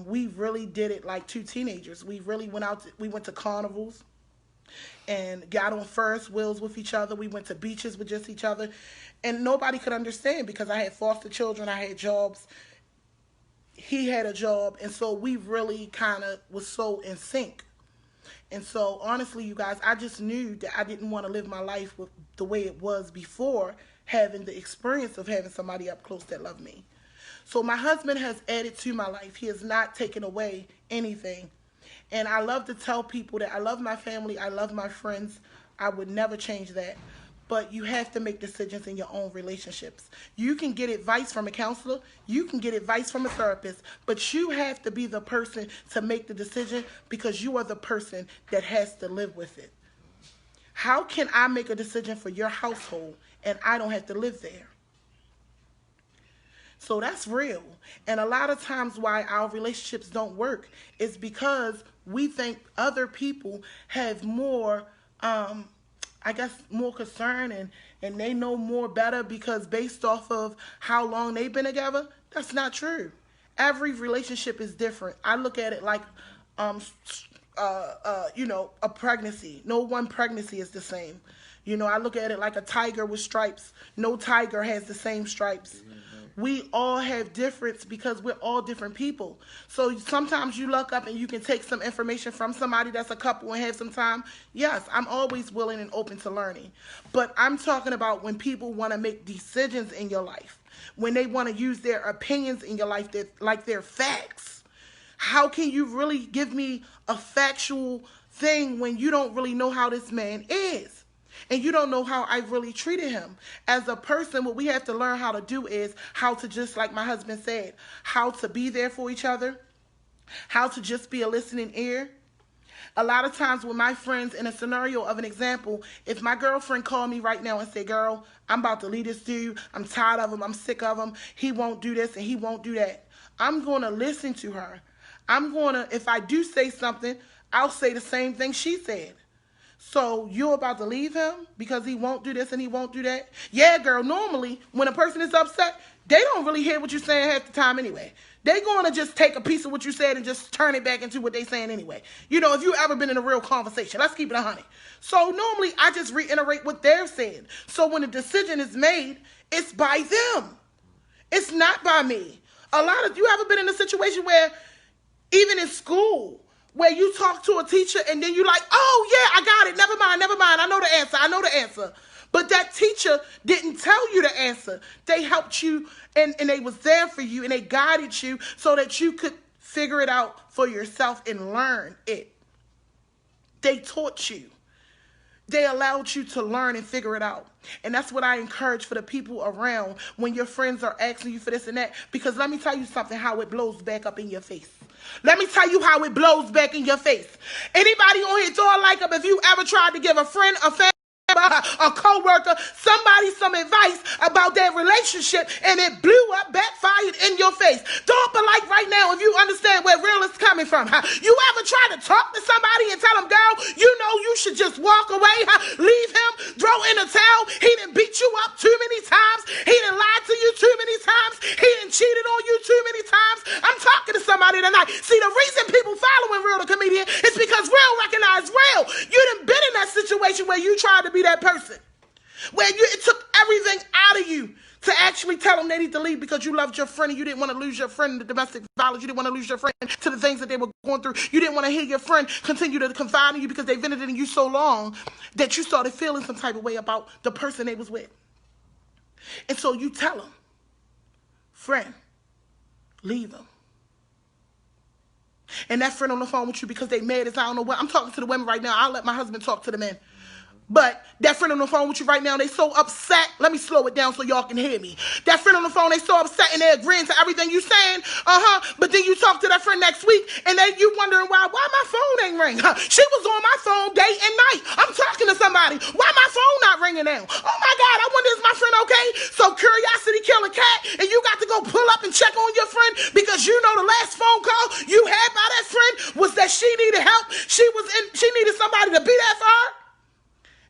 We really did it like two teenagers. We really went out. We went to carnivals and got on Ferris wheels with each other. We went to beaches with just each other. And nobody could understand because I had foster children. I had jobs. He had a job. And so we really kind of was so in sync. And so, honestly, you guys, I just knew that I didn't want to live my life with the way it was before having the experience of having somebody up close that loved me. So my husband has added to my life. He has not taken away anything. And I love to tell people that I love my family. I love my friends. I would never change that. But you have to make decisions in your own relationships. You can get advice from a counselor. You can get advice from a therapist. But you have to be the person to make the decision because you are the person that has to live with it. How can I make a decision for your household and I don't have to live there? So that's real. And a lot of times why our relationships don't work is because we think other people have more, more concern and they know more better because based off of how long they've been together. That's not true. Every relationship is different. I look at it like, a pregnancy. No one pregnancy is the same. You know, I look at it like a tiger with stripes. No tiger has the same stripes. We all have difference because we're all different people. So sometimes you look up and you can take some information from somebody that's a couple and have some time. Yes, I'm always willing and open to learning. But I'm talking about when people want to make decisions in your life, when they want to use their opinions in your life like they're facts. How can you really give me a factual thing when you don't really know how this man is? And you don't know how I really treated him. As a person, what we have to learn how to do is how to, just like my husband said, how to be there for each other, how to just be a listening ear. A lot of times with my friends, in a scenario of an example, if my girlfriend called me right now and said, girl, I'm about to leave this dude, I'm tired of him, I'm sick of him, he won't do this and he won't do that, I'm going to listen to her. I'm going to, if I do say something, I'll say the same thing she said. So you're about to leave him because he won't do this and he won't do that? Yeah, girl, normally when a person is upset, they don't really hear what you're saying half the time anyway. They're going to just take a piece of what you said and just turn it back into what they're saying anyway. You know, if you've ever been in a real conversation, let's keep it 100. So normally I just reiterate what they're saying. So when a decision is made, it's by them. It's not by me. You ever been in a situation where even in school, where you talk to a teacher and then you're like, oh, yeah, I got it. Never mind. I know the answer. But that teacher didn't tell you the answer. They helped you and they was there for you and they guided you so that you could figure it out for yourself and learn it. They taught you. They allowed you to learn and figure it out. And that's what I encourage for the people around when your friends are asking you for this and that. Because let me tell you something, how it blows back up in your face. Let me tell you how it blows back in your face. Anybody on here don't like them if you ever tried to give a friend, a family member, a co-worker, somebody some advice about their relationship and it blew up, backfired in your face. Don't be like right now if you understand where real is coming from. You ever try to talk to somebody and tell them, girl, you know you should just walk away, leave him, throw in a towel. He done beat you up too many times. He done lied to you too many times. He done cheated on you too many times. I'm talking to somebody tonight. See, the reason people following Real the Comedian is because real recognize real. You tried to be that person. Where it took everything out of you to actually tell them they need to leave because you loved your friend and you didn't want to lose your friend to domestic violence. You didn't want to lose your friend to the things that they were going through. You didn't want to hear your friend continue to confide in you because they vented in you so long that you started feeling some type of way about the person they was with. And so you tell them, friend, leave them. And that friend on the phone with you because they mad as I don't know what. I'm talking to the women right now. I'll let my husband talk to the men. But that friend on the phone with you right now, they so upset. Let me slow it down so y'all can hear me. That friend on the phone, they so upset and they're agreeing to everything you saying. But then you talk to that friend next week and then you wondering why my phone ain't ring. She was on my phone day and night. I'm talking to somebody. Why my phone not ringing now? Oh my God, I wonder is my friend okay? So curiosity kill a cat and you got to go pull up and check on your friend because you know the last phone call you had by that friend was that she needed help. She needed somebody to be there for her.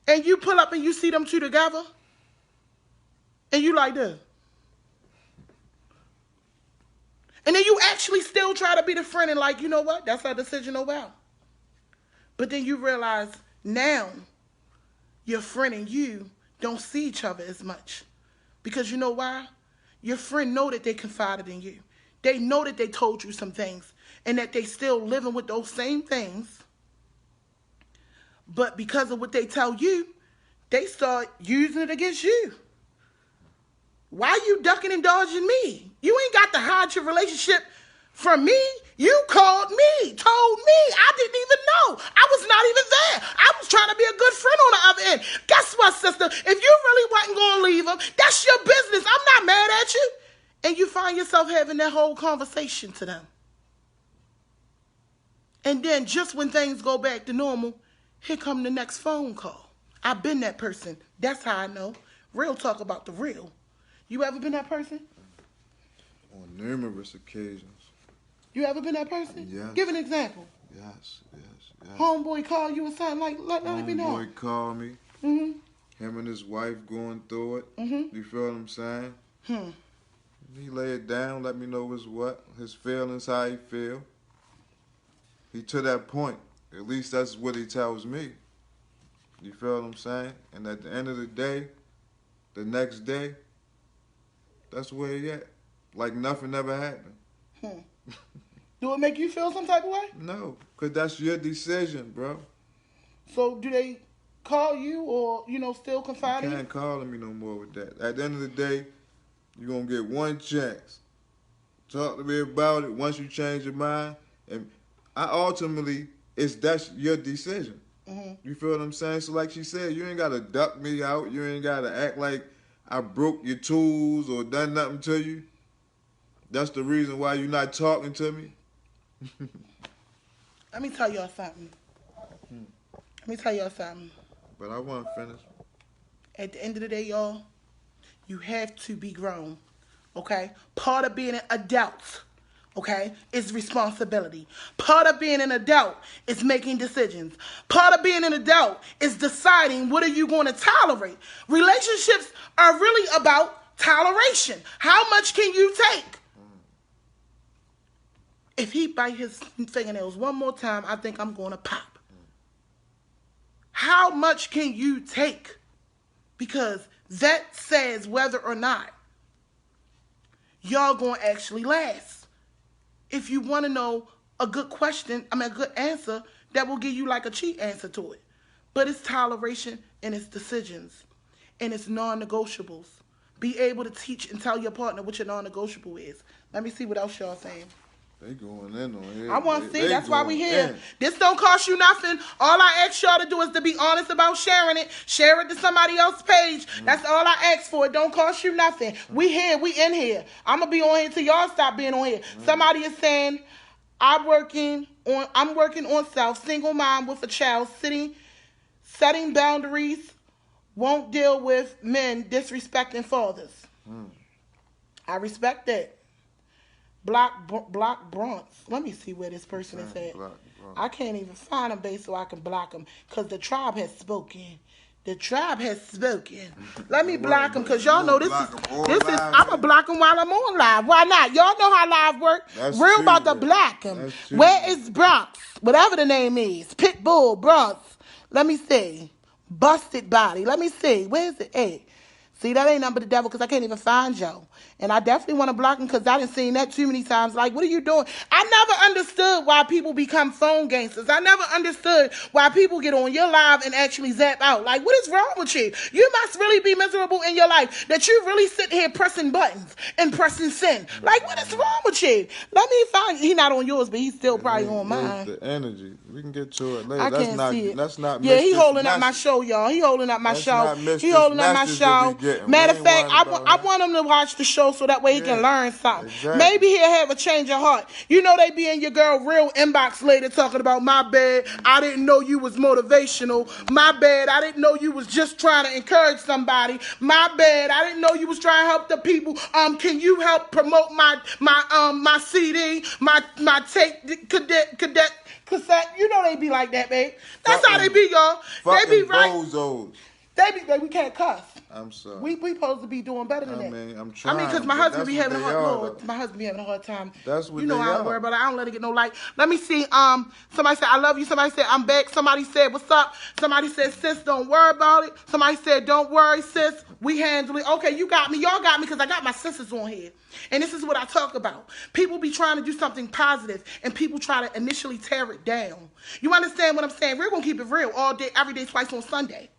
And you pull up and you see them two together. And you like this. And then you actually still try to be the friend and like, you know what? That's our decision, oh well. But then you realize now your friend and you don't see each other as much. Because you know why? Your friend know that they confided in you. They know that they told you some things. And that they still living with those same things. But because of what they tell you, they start using it against you. Why you ducking and dodging me? You ain't got to hide your relationship from me. You called me, told me. I didn't even know. I was not even there. I was trying to be a good friend on the other end. Guess what, sister? If you really wasn't going to leave them, that's your business. I'm not mad at you. And you find yourself having that whole conversation to them. And then just when things go back to normal, here come the next phone call. I've been that person. That's how I know. Real talk about the real. You ever been that person? On numerous occasions. You ever been that person? Yes. Give an example. Yes. Homeboy call you or something like, let me know. Homeboy call me. Mm-hmm. Him and his wife going through it. Mm-hmm. You feel what I'm saying? He lay it down, let me know his feelings, how he feel. He to that point. At least that's what he tells me. You feel what I'm saying? And at the end of the day, the next day, that's where he at. Like nothing ever happened. Do it make you feel some type of way? No, because that's your decision, bro. So do they call you or, still confide in you? You can't call me no more with that. At the end of the day, you're going to get one chance. Talk to me about it once you change your mind. And that's your decision. Mm-hmm. You feel what I'm saying? So like she said, you ain't got to duck me out. You ain't got to act like I broke your tools or done nothing to you. That's the reason why you're not talking to me. Let me tell y'all something. But I want to finish. At the end of the day, y'all, you have to be grown, okay? Part of being an adult, okay, is responsibility. Part of being an adult is making decisions. Part of being an adult is deciding what are you going to tolerate. Relationships are really about toleration. How much can you take? If he bite his fingernails one more time, I think I'm going to pop. How much can you take? Because that says whether or not y'all going to actually last. If you want to know a good a good answer, that will give you like a cheat answer to it. But it's toleration and it's decisions and it's non-negotiables. Be able to teach and tell your partner what your non-negotiable is. Let me see what else y'all saying. They going in on here. I want to see. That's why we here. This don't cost you nothing. All I ask y'all to do is to be honest about sharing it. Share it to somebody else's page. That's all I ask for. It don't cost you nothing. We here. We in here. I'm going to be on here till y'all stop being on here. Somebody is saying, I'm working on self. Single mom with a child. Setting boundaries. Won't deal with men disrespecting fathers. I respect that. Block Bronx. Let me see where this person is at. I can't even find him, babe, so I can block him. Because the tribe has spoken. Let me block him, because y'all know this is, I'm going to block him while I'm on live. Why not? Y'all know how live work. Real about to block him. Where is Bronx? Whatever the name is. Pitbull, Bronx. Let me see. Busted body. Let me see. Where is it? Hey. See, that ain't nothing but the devil because I can't even find Joe. And I definitely want to block him because I done seen that too many times. Like, what are you doing? I never understood why people become phone gangsters. I never understood why people get on your live and actually zap out. Like, what is wrong with you? You must really be miserable in your life that you really sit here pressing buttons and pressing send. Like, what is wrong with you? Let me find. He not on yours, but he's still probably on mine. The energy. We can get to it later. I can't see it. That's not. Yeah, he holding up my show, y'all. He holding up my show. He holding up my show. Matter of fact, I want him to watch the show so that way he can learn something. Exactly. Maybe he'll have a change of heart. You know, they be in your girl real inbox later talking about, my bad, I didn't know you was motivational. My bad, I didn't know you was just trying to encourage somebody. My bad, I didn't know you was trying to help the people. Can you help promote my CD, my tape cassette? You know they be like that, babe. That's how they be, y'all. They be right. Bozos. We can't cuss. I'm sorry. We supposed to be doing better than that. I'm trying. Because my husband be having a hard time. That's what you know. I don't worry about it. I don't let it get no light. Let me see. Somebody said I love you. Somebody said I'm back. Somebody said what's up. Somebody said sis, don't worry about it. Somebody said don't worry, sis. We handle it. Okay, you got me. Y'all got me because I got my sisters on here. And this is what I talk about. People be trying to do something positive, and people try to initially tear it down. You understand what I'm saying? We're gonna keep it real all day, every day, twice on Sunday.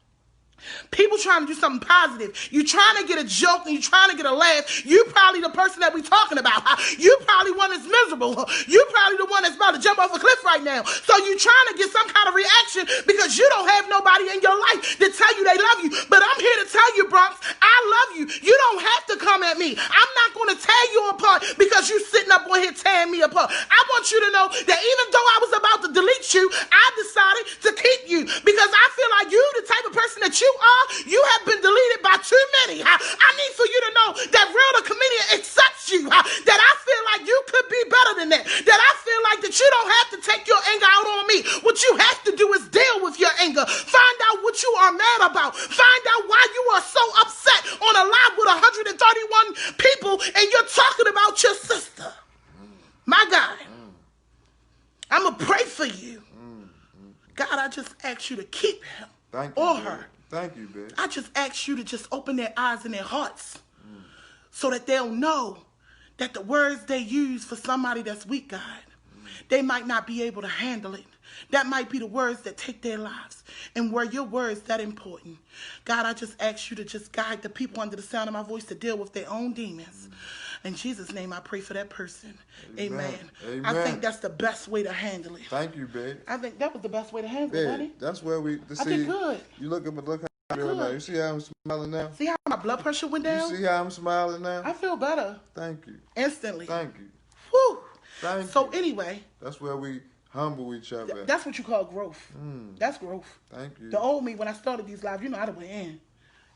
People trying to do something positive. You trying to get a joke and you trying to get a laugh. You probably the person that we talking about. You probably one that's miserable. You probably the one that's about to jump off a cliff right now. So you trying to get some kind of reaction because you don't have nobody in your life to tell you they love you. But I'm here to tell you, Bronx, I love you. You don't have to come at me. I'm not going to tear you apart because you sitting up on here tearing me apart. I want you to know that even though I was about to delete you, I decided to keep you because I feel like you the type of person that you have been deleted by too many. I need for you to know that Realthecomedian accepts you. That I feel like you could be better than that. That I feel like that you don't have to take your anger out on me. What you have to do is deal with your anger. Find out what you are mad about. Find out why you are so upset on a live with 131 people and you're talking about your sister. My God. I'm going to pray for you. God, I just ask you to keep him or her. Thank you, bitch. I just ask you to just open their eyes and their hearts so that they'll know that the words they use for somebody that's weak, God, they might not be able to handle it. That might be the words that take their lives. And were your words that important? God, I just ask you to just guide the people under the sound of my voice to deal with their own demons. In Jesus' name, I pray for that person. Amen. Amen. I think that's the best way to handle it. Thank you, babe. I think that was the best way to handle it, honey. That's where I did good. You look how I feel now. You see how I'm smiling now? See how my blood pressure went down? You see how I'm smiling now? I feel better. Thank you. Instantly. Thank you. Whew. Thank you. So anyway. That's where we humble each other. That's what you call growth. That's growth. Thank you. The old me, when I started these lives, you know, I done went in.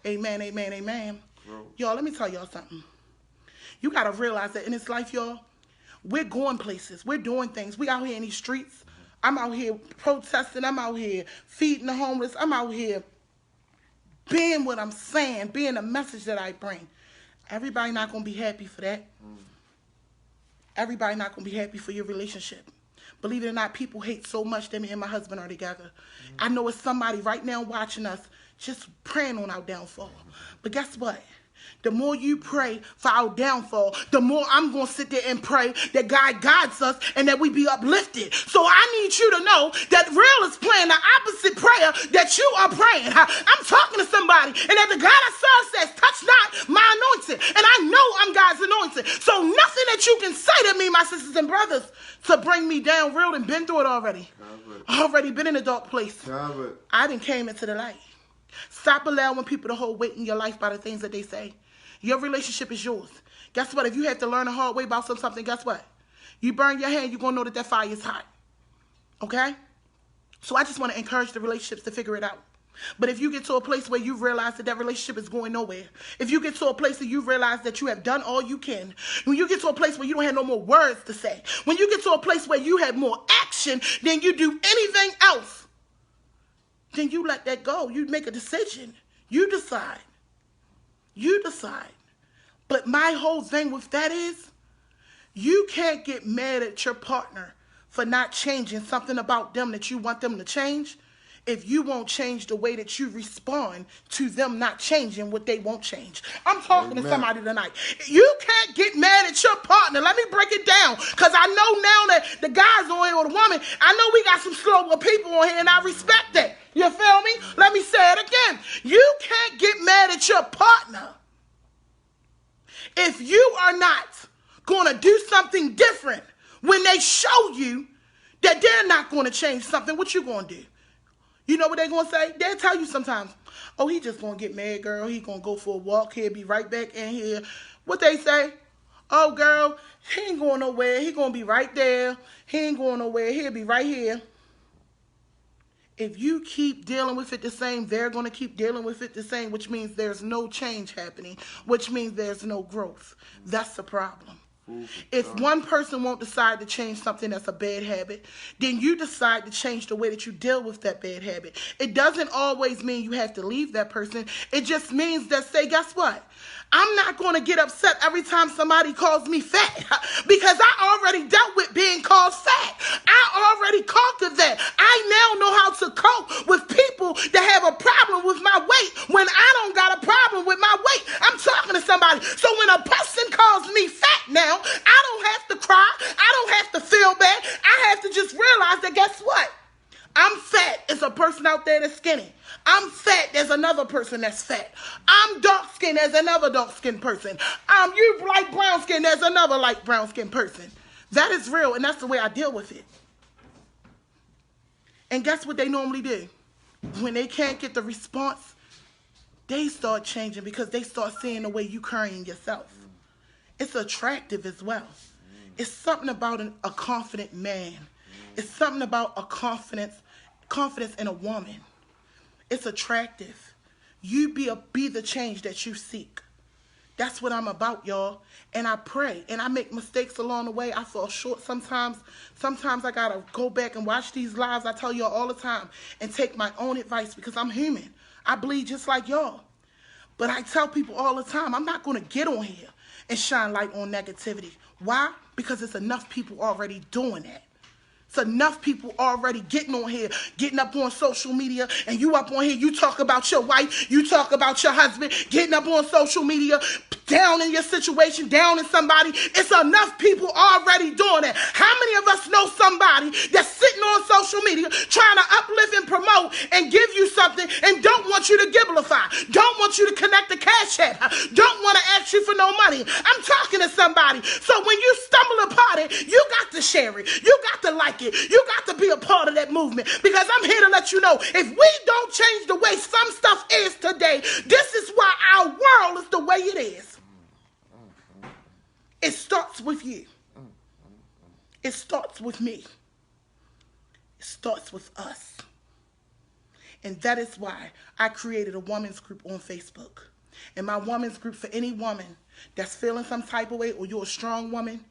Amen, amen, amen. Y'all, let me tell y'all something. You got to realize that in this life, y'all, we're going places. We're doing things. We out here in these streets. I'm out here protesting. I'm out here feeding the homeless. I'm out here being what I'm saying, being the message that I bring. Everybody not going to be happy for that. Everybody not going to be happy for your relationship. Believe it or not, people hate so much that me and my husband are together. I know it's somebody right now watching us just praying on our downfall. But guess what? The more you pray for our downfall, the more I'm going to sit there and pray that God guides us and that we be uplifted. So I need you to know that Real is praying the opposite prayer that you are praying. I'm talking to somebody, and that the God I serve says, touch not my anointed. And I know I'm God's anointed. So nothing that you can say to me, my sisters and brothers, to bring me down. Real and been through it already. Already been in a dark place. I done came into the light. Stop allowing people to hold weight in your life by the things that they say. Your relationship is yours. Guess what? If you have to learn the hard way about something, guess what? You burn your hand, you're going to know that fire is hot. Okay? So I just want to encourage the relationships to figure it out. But if you get to a place where you realize that relationship is going nowhere, if you get to a place that you realize that you have done all you can, when you get to a place where you don't have no more words to say, when you get to a place where you have more action than you do anything else, then you let that go. You make a decision. You decide. You decide. But my whole thing with that is, you can't get mad at your partner for not changing something about them that you want them to change if you won't change the way that you respond to them not changing what they won't change. I'm talking to somebody tonight. You can't get mad at your partner. Let me break it down, because I know now that the guys on here or the woman, I know we got some slower people on here, and I respect that. You feel me? Let me say it again. You can't get mad at your partner if you are not going to do something different when they show you that they're not going to change something. What you going to do? You know what they're going to say? They'll tell you sometimes, oh, he just going to get mad, girl. He going to go for a walk. He'll be right back in here. What they say? Oh, girl, he ain't going nowhere. He going to be right there. He ain't going nowhere. He'll be right here. If you keep dealing with it the same, they're going to keep dealing with it the same, which means there's no change happening, which means there's no growth. That's the problem. If one person won't decide to change something that's a bad habit, then you decide to change the way that you deal with that bad habit. It doesn't always mean you have to leave that person. It just means that, say, guess what? I'm not going to get upset every time somebody calls me fat, because I already dealt with being called fat. I already conquered that. I now know how to cope with people that have a problem with my weight when I don't got a problem with my weight. I'm talking to somebody. So when a person calls me fat now, I don't have to cry. I don't have to feel bad. I have to just realize that, guess what? I'm fat. It's a person out there that's skinny. I'm fat. There's another person that's fat. I'm dark skinned. There's another dark skinned person. You light brown skin. There's another light brown skinned person. That is real, and that's the way I deal with it. And guess what they normally do? When they can't get the response, they start changing, because they start seeing the way you carrying yourself. It's attractive as well. It's something about a confident man. It's something about a confidence in a woman. It's attractive. You be the change that you seek. That's what I'm about, y'all. And I pray. And I make mistakes along the way. I fall short sometimes. Sometimes I got to go back and watch these lives. I tell y'all all the time. And take my own advice, because I'm human. I bleed just like y'all. But I tell people all the time, I'm not going to get on here and shine light on negativity. Why? Because it's enough people already doing that. It's enough people already getting on here, getting up on social media, and you up on here, you talk about your wife, you talk about your husband, getting up on social media, down in your situation, down in somebody. It's enough people already doing that. How many of us know somebody that's sitting on social media trying to uplift and promote and give you something and don't want you to giblify, don't want you to connect the cash app, don't want to ask you for no money? I'm talking to somebody. So when you stumble upon it, you got to share it. You got to like it. You got to be a part of that movement, because I'm here to let you know, if we don't change the way some stuff is today, this is why our world is the way it is. It starts with you. It starts with me. It starts with us. And that is why I created a women's group on Facebook. And my women's group, for any woman that's feeling some type of way, or you're a strong woman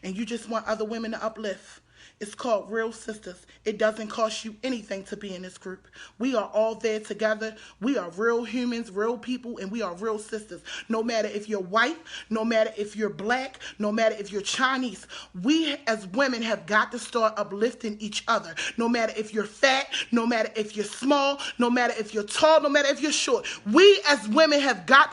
and you just want other women to uplift, it's called Real Sisters. It doesn't cost you anything to be in this group. We are all there together. We are real humans, real people, and we are real sisters. No matter if you're white, no matter if you're black, no matter if you're Chinese, we as women have got to start uplifting each other. No matter if you're fat, no matter if you're small, no matter if you're tall, no matter if you're short. We as women have got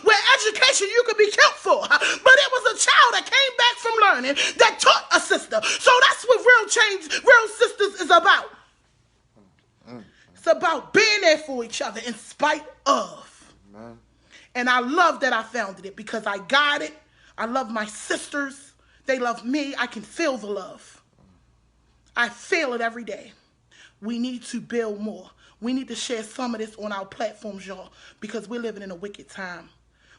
where education you could be killed for, but it was a child that came back from learning that taught a sister. So that's what real change, Real Sisters is about. It's about being there for each other in spite of. And I love that I founded it, because I got it. I love my sisters. They love me. I can feel the love. I feel it every day. We need to build more. We need to share some of this on our platforms, y'all, because we're living in a wicked time.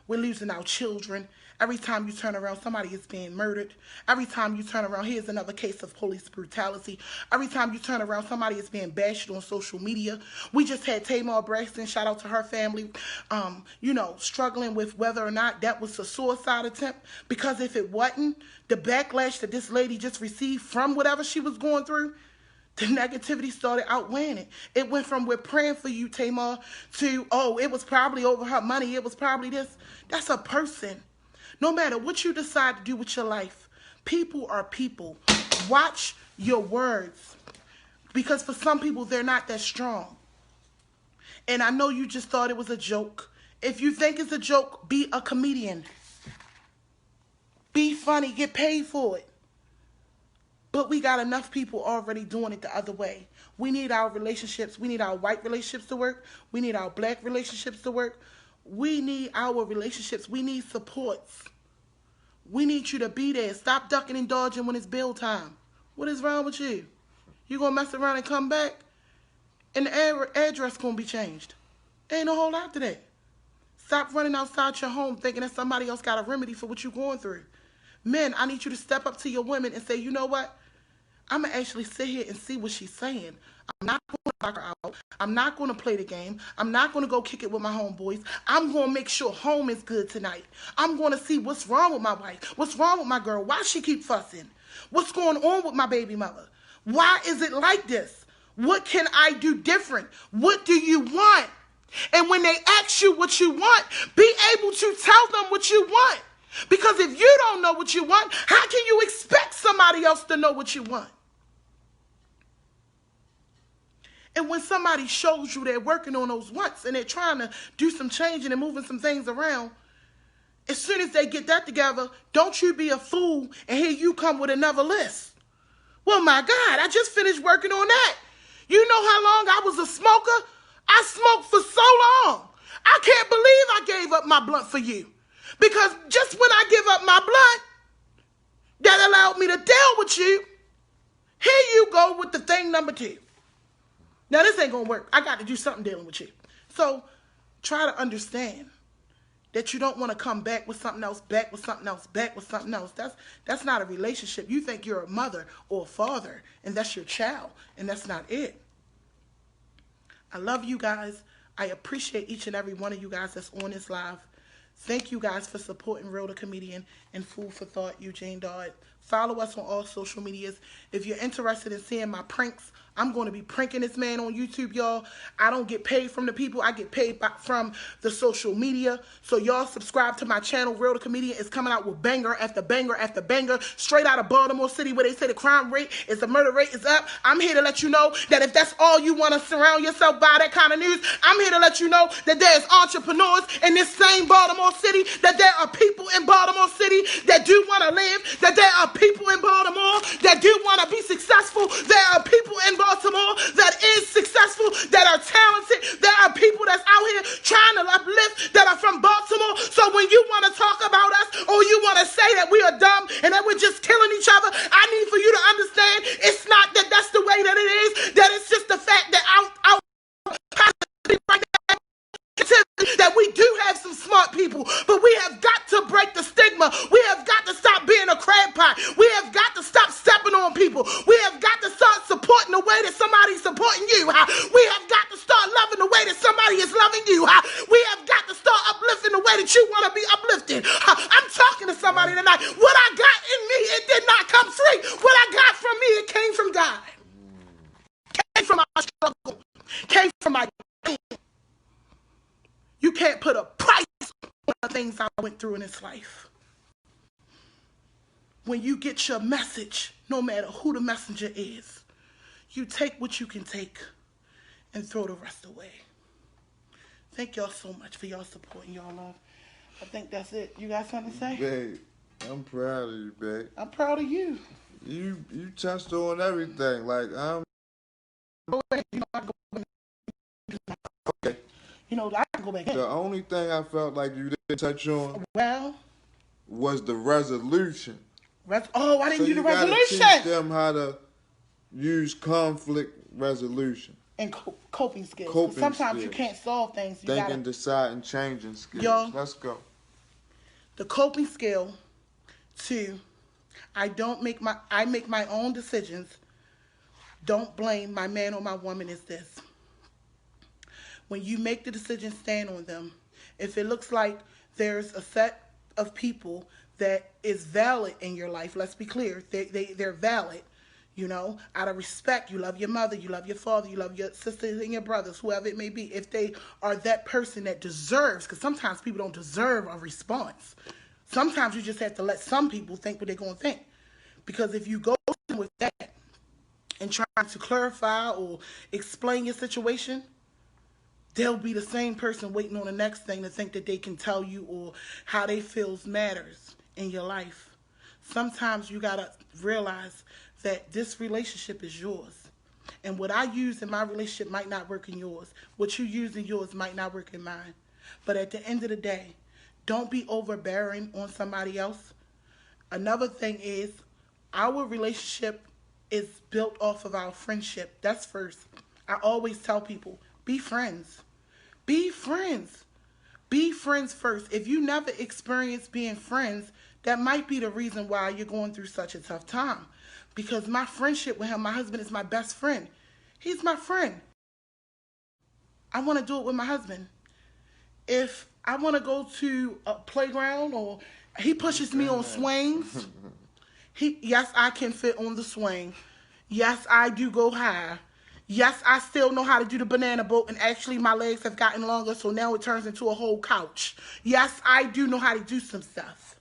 We're losing our children. Every time you turn around, somebody is being murdered. Every time you turn around, here's another case of police brutality. Every time you turn around, somebody is being bashed on social media. We just had Tamar Braxton, shout out to her family, struggling with whether or not that was a suicide attempt. Because if it wasn't, the backlash that this lady just received from whatever she was going through, The negativity started outweighing it. It went from we're praying for you, Tamar, to, oh, it was probably over her money. It was probably this. That's a person. No matter what you decide to do with your life, people are people. Watch your words. Because for some people, they're not that strong. And I know you just thought it was a joke. If you think it's a joke, be a comedian. Be funny. Get paid for it. But we got enough people already doing it the other way. We need our relationships. We need our white relationships to work. We need our black relationships to work. We need our relationships. We need supports. We need you to be there. Stop ducking and dodging when it's bill time. What is wrong with you? You going to mess around and come back? And the address going to be changed. Ain't no whole lot to that. Stop running outside your home thinking that somebody else got a remedy for what you're going through. Men, I need you to step up to your women and say, you know what? I'm going to actually sit here and see what she's saying. I'm not going to knock her out. I'm not going to play the game. I'm not going to go kick it with my homeboys. I'm going to make sure home is good tonight. I'm going to see what's wrong with my wife. What's wrong with my girl? Why she keep fussing? What's going on with my baby mother? Why is it like this? What can I do different? What do you want? And when they ask you what you want, be able to tell them what you want. Because if you don't know what you want, how can you expect somebody else to know what you want? And when somebody shows you they're working on those wants and they're trying to do some changing and moving some things around, as soon as they get that together, don't you be a fool and here you come with another list. Well, my God, I just finished working on that. You know how long I was a smoker? I smoked for so long. I can't believe I gave up my blunt for you. Because just when I give up my blunt, that allowed me to deal with you, here you go with the thing number 2. Now, this ain't going to work. I got to do something dealing with you. So try to understand that you don't want to come back with something else, back with something else, back with something else. That's not a relationship. You think you're a mother or a father, and that's your child, and that's not it. I love you guys. I appreciate each and every one of you guys that's on this live. Thank you guys for supporting Real the Comedian and Food for Thought, Eugene Dodd. Follow us on all social medias. If you're interested in seeing my pranks, I'm going to be pranking this man on YouTube, y'all. I don't get paid from the people. I get paid from the social media. So y'all subscribe to my channel. Real the Comedian is coming out with banger after banger after banger. Straight out of Baltimore City where they say the crime rate is the murder rate is up. I'm here to let you know that if that's all you want to surround yourself by, that kind of news, I'm here to let you know that there's entrepreneurs in this same Baltimore City, that there are people in Baltimore City that do want to live, that there are people in Baltimore that do want to be successful. There are people in Baltimore that is successful, that are talented. There are people that's out here trying to uplift that are from Baltimore. So when you want to talk about us or you want to say that we are dumb and that we're just killing each other, I need for you to understand it's not that that's the way that it is, that it's just the fact that that we do have some smart people, but we have got to break the stigma. We have got to stop being a crab pot. We have got to stop stepping on people. We have got to start supporting the way that somebody's supporting you. We have got to start loving the way that somebody is loving you. We have got to start uplifting the way that you want to be uplifted. I'm talking to somebody tonight. What I got in me, it did not come free. What I got from me, it came from God. Came from my struggle. Came from my pain. You can't put a price on the things I went through in this life. When you get your message, no matter who the messenger is, you take what you can take and throw the rest away. Thank y'all so much for y'all support and y'all love. I think that's it. You got something to say? Babe, I'm proud of you, babe. I'm proud of you. You touched on everything. Like, Okay. You know, I can go back in. The only thing I felt like you didn't touch on was the resolution. I didn't do the resolution. You gotta teach them how to use conflict resolution. And coping skills. Sometimes you can't solve things. Thinking, deciding, changing skills. Y'all, let's go. The coping skill to I make my own decisions. Don't blame my man or my woman is this. When you make the decision, stand on them. If it looks like there's a set of people that is valid in your life, let's be clear, they're valid. Out of respect, you love your mother, you love your father, you love your sisters and your brothers, whoever it may be. If they are that person that deserves, because sometimes people don't deserve a response. Sometimes you just have to let some people think what they're going to think. Because if you go with that and trying to clarify or explain your situation, they'll be the same person waiting on the next thing to think that they can tell you or how they feels matters in your life. Sometimes you got to realize that this relationship is yours. And what I use in my relationship might not work in yours. What you use in yours might not work in mine. But at the end of the day, don't be overbearing on somebody else. Another thing is, our relationship is built off of our friendship. That's first. I always tell people, be friends. Be friends. Be friends first. If you never experienced being friends, that might be the reason why you're going through such a tough time. Because my friendship with him, my husband is my best friend. He's my friend. I want to do it with my husband. If I want to go to a playground or he pushes me on swings, yes, I can fit on the swing. Yes, I do go high. Yes, I still know how to do the banana boat, and actually my legs have gotten longer, so now it turns into a whole couch. Yes, I do know how to do some stuff.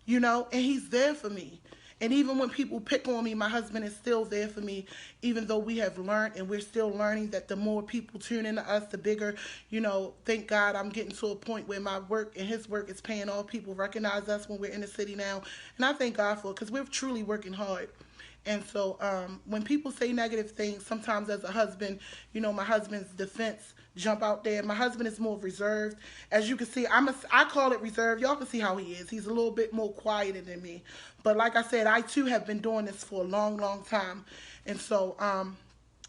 And he's there for me. And even when people pick on me, my husband is still there for me, even though we have learned and we're still learning that the more people tune into us, the bigger, thank God I'm getting to a point where my work and his work is paying off. People recognize us when we're in the city now. And I thank God for it because we're truly working hard. And so when people say negative things, sometimes as a husband, my husband's defense jump out there. My husband is more reserved. As you can see, I call it reserved. Y'all can see how he is. He's a little bit more quieter than me. But like I said, I too have been doing this for a long, long time. And so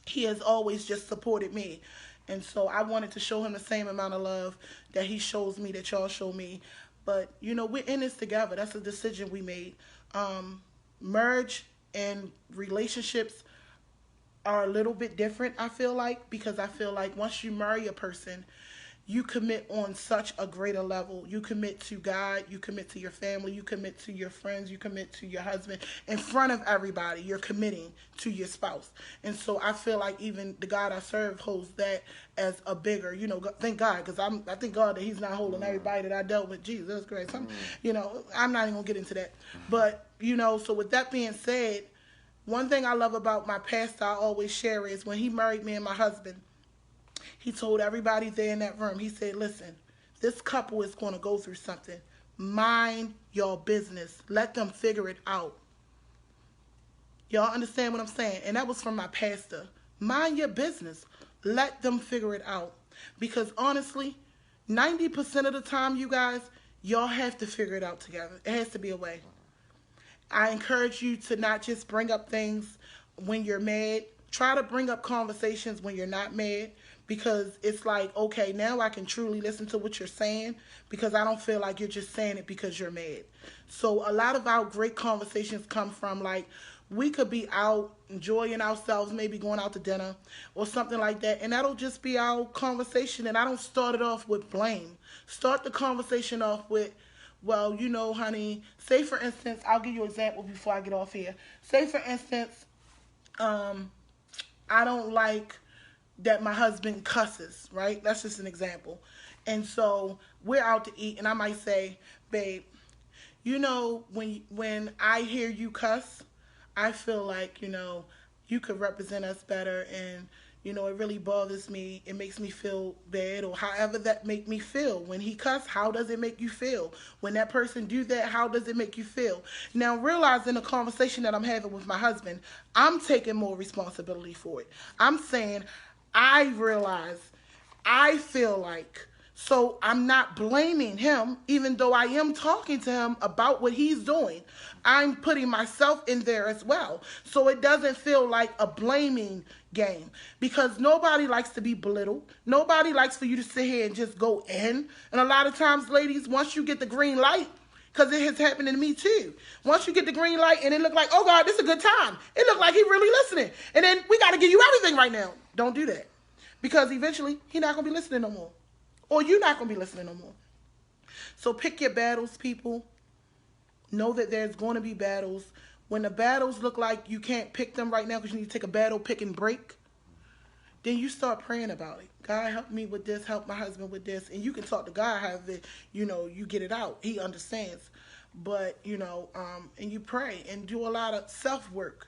he has always just supported me. And so I wanted to show him the same amount of love that he shows me, that y'all show me. But, we're in this together. That's a decision we made. Marriage and relationships are a little bit different, I feel like, because I feel like once you marry a person, you commit on such a greater level. You commit to God, you commit to your family, you commit to your friends, you commit to your husband. In front of everybody, you're committing to your spouse. And so I feel like even the God I serve holds that as a bigger, thank God, because I thank God that he's not holding everybody that I dealt with. Jesus Christ. I'm not even going to get into that. But, so with that being said, one thing I love about my pastor I always share is when he married me and my husband, he told everybody there in that room, he said, listen, this couple is going to go through something. Mind your business. Let them figure it out. Y'all understand what I'm saying? And that was from my pastor. Mind your business. Let them figure it out. Because honestly, 90% of the time, you guys, y'all have to figure it out together. It has to be a way. I encourage you to not just bring up things when you're mad. Try to bring up conversations when you're not mad, because it's like, okay, now I can truly listen to what you're saying, because I don't feel like you're just saying it because you're mad. So a lot of our great conversations come from, like, we could be out enjoying ourselves, maybe going out to dinner or something like that, and that'll just be our conversation, and I don't start it off with blame. Start the conversation off with, well, honey, say for instance, I'll give you an example before I get off here. Say for instance, I don't like that my husband cusses, right? That's just an example. And so we're out to eat, and I might say, babe, when I hear you cuss, I feel like, you could represent us better, and it really bothers me. It makes me feel bad, or however that make me feel. When he cuss, how does it make you feel? When that person do that, how does it make you feel? Now, realizing the conversation that I'm having with my husband, I'm taking more responsibility for it. I'm saying, I realize, I feel like, so I'm not blaming him, even though I am talking to him about what he's doing. I'm putting myself in there as well. So it doesn't feel like a blaming game, because nobody likes to be belittled. Nobody likes for you to sit here and just go in. And a lot of times, ladies, once you get the green light, because it has happened to me too. Once you get the green light and it look like, oh God, this is a good time. It look like he really listening. And then we got to give you everything right now. Don't do that. Because eventually, he not going to be listening no more. Or you're not going to be listening no more. So pick your battles, people. Know that there's going to be battles. when the battles look like you can't pick them right now because you need to take a battle, pick and break, then you start praying about it. God, help me with this, help my husband with this. And you can talk to God however, you get it out. He understands. But, and you pray and do a lot of self-work.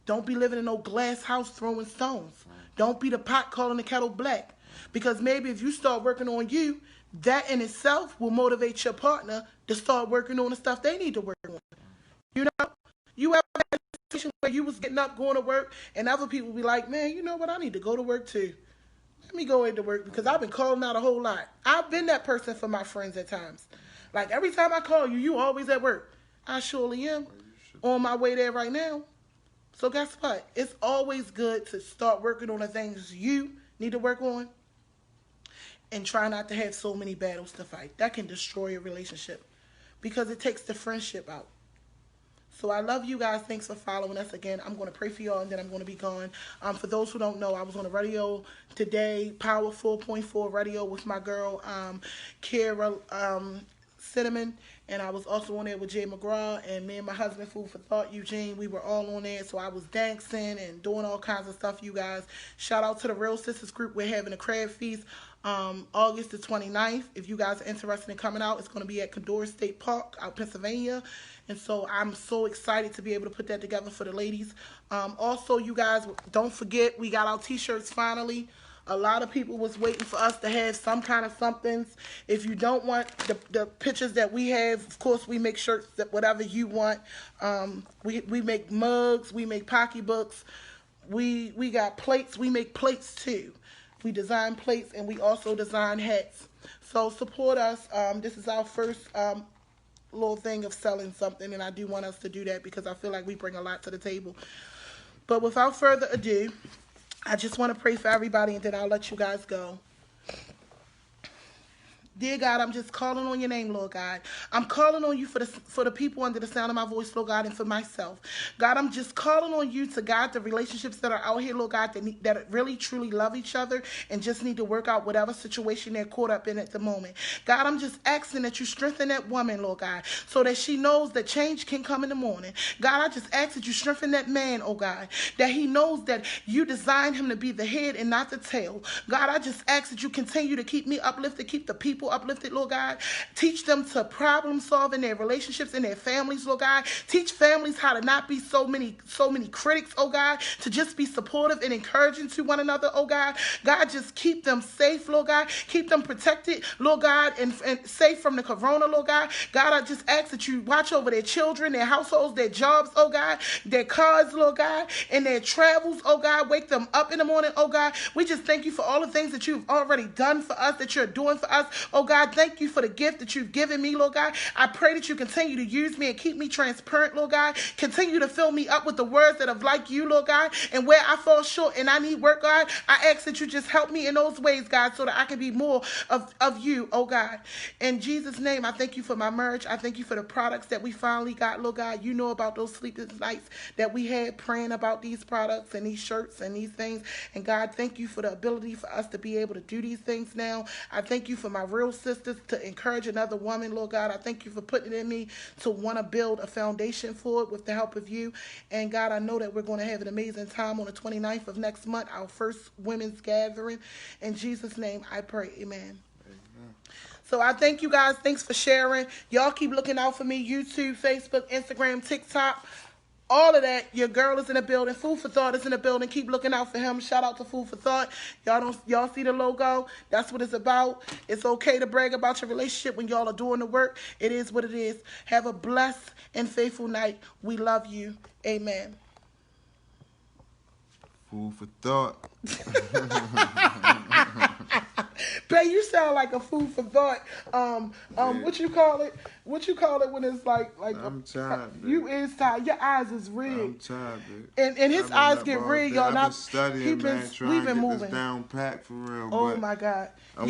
Don't be living in no glass house throwing stones. Don't be the pot calling the kettle black. Because maybe if you start working on you, that in itself will motivate your partner to start working on the stuff they need to work on. You ever had a situation where you was getting up, going to work, and other people be like, man, you know what, I need to go to work too. Let me go into work because I've been calling out a whole lot. I've been that person for my friends at times. Like every time I call you, you always at work. I surely am on my way there right now. So guess what? It's always good to start working on the things you need to work on and try not to have so many battles to fight. That can destroy a relationship because it takes the friendship out. So I love you guys. Thanks for following us again. I'm going to pray for y'all and then I'm going to be gone. For those who don't know, I was on the radio today, Power 4.4 radio with my girl, Kara Cinnamon. And I was also on there with Jay McGraw and me and my husband, Food for Thought, Eugene. We were all on there. So I was dancing and doing all kinds of stuff, you guys. Shout out to the Real Sisters group. We're having a crab feast August the 29th. If you guys are interested in coming out, it's going to be at Cadore State Park out Pennsylvania. And so I'm so excited to be able to put that together for the ladies. Also, you guys, don't forget, we got our t-shirts finally. A lot of people was waiting for us to have some kind of somethings. If you don't want the pictures that we have, of course, we make shirts that whatever you want. We make mugs. We make pocketbooks. We got plates. We make plates, too. We design plates, and we also design hats. So support us. This is our first little thing of selling something, and I do want us to do that because I feel like we bring a lot to the table. But without further ado, I just want to pray for everybody, and then I'll let you guys go. Dear God, I'm just calling on your name, Lord God. I'm calling on you for the people under the sound of my voice, Lord God, and for myself. God, I'm just calling on you to guide the relationships that are out here, Lord God, that really, truly love each other and just need to work out whatever situation they're caught up in at the moment. God, I'm just asking that you strengthen that woman, Lord God, so that she knows that change can come in the morning. God, I just ask that you strengthen that man, oh God, that he knows that you designed him to be the head and not the tail. God, I just ask that you continue to keep me uplifted, keep the people uplifted, Lord God. Teach them to problem solve in their relationships, in their families, Lord God. Teach families how to not be so many critics, oh God, to just be supportive and encouraging to one another, oh God. God, just keep them safe, Lord God. Keep them protected, Lord God, and safe from the corona, Lord God. God, I just ask that you watch over their children, their households, their jobs, oh God, their cars, Lord God, and their travels, oh God. Wake them up in the morning, oh God. We just thank you for all the things that you've already done for us, that you're doing for us, oh God. Thank you for the gift that you've given me, Lord God. I pray that you continue to use me and keep me transparent, Lord God. Continue to fill me up with the words that are like you, Lord God. And where I fall short and I need work, God, I ask that you just help me in those ways, God, so that I can be more of you, oh God. In Jesus' name, I thank you for my marriage. I thank you for the products that we finally got, Lord God. You know about those sleepless nights that we had praying about these products and these shirts and these things. And God, thank you for the ability for us to be able to do these things now. I thank you for my real sisters to encourage another woman, Lord God. I thank you for putting it in me to want to build a foundation for it with the help of you. And God, I know that we're going to have an amazing time on the 29th of next month, our first women's gathering. In Jesus' name, I pray. Amen. So I thank you guys. Thanks for sharing. Y'all keep looking out for me. YouTube, Facebook, Instagram, TikTok. All of that. Your girl is in the building. Food for Thought is in the building. Keep looking out for him. Shout out to Food for Thought. Y'all see the logo? That's what it's about. It's okay to brag about your relationship when y'all are doing the work. It is what it is. Have a blessed and faithful night. We love you. Amen. Food for thought. Babe, you sound like a food for thought. Yeah. What you call it? What you call it when it's like I'm tired, babe. You is tired. Your eyes is red. I'm tired, babe. And his eyes get red, y'all. I've been studying, man, trying to get moving. this down pat for real. Oh my God. I'm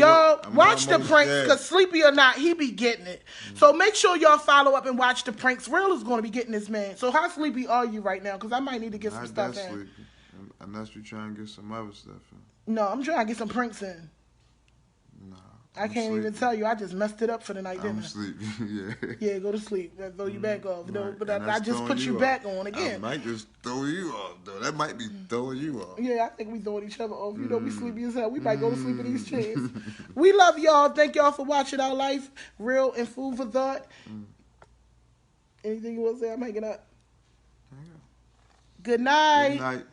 watch the pranks, dead. because sleepy or not, he be getting it. So make sure y'all follow up and watch the pranks. Real is going to be getting this man. So how sleepy are you right now? Because I might need to get some stuff in. Sleepy. Unless you try and get some other stuff in. No, I'm trying to get some pranks in. Nah. I can't even tell you. I just messed it up for the night, didn't I? I'm sleepy, yeah. Yeah, go to sleep. That throw you back off. Right. But I just put you back on again. I might just throw you off, though. That might be throwing you off. Yeah, I think we throwing each other off. You know, we sleepy as hell. We might go to sleep in these chairs. We love y'all. Thank y'all for watching our life. Real and food for thought. Anything you want to say? I'm hanging up. Good night. Good night.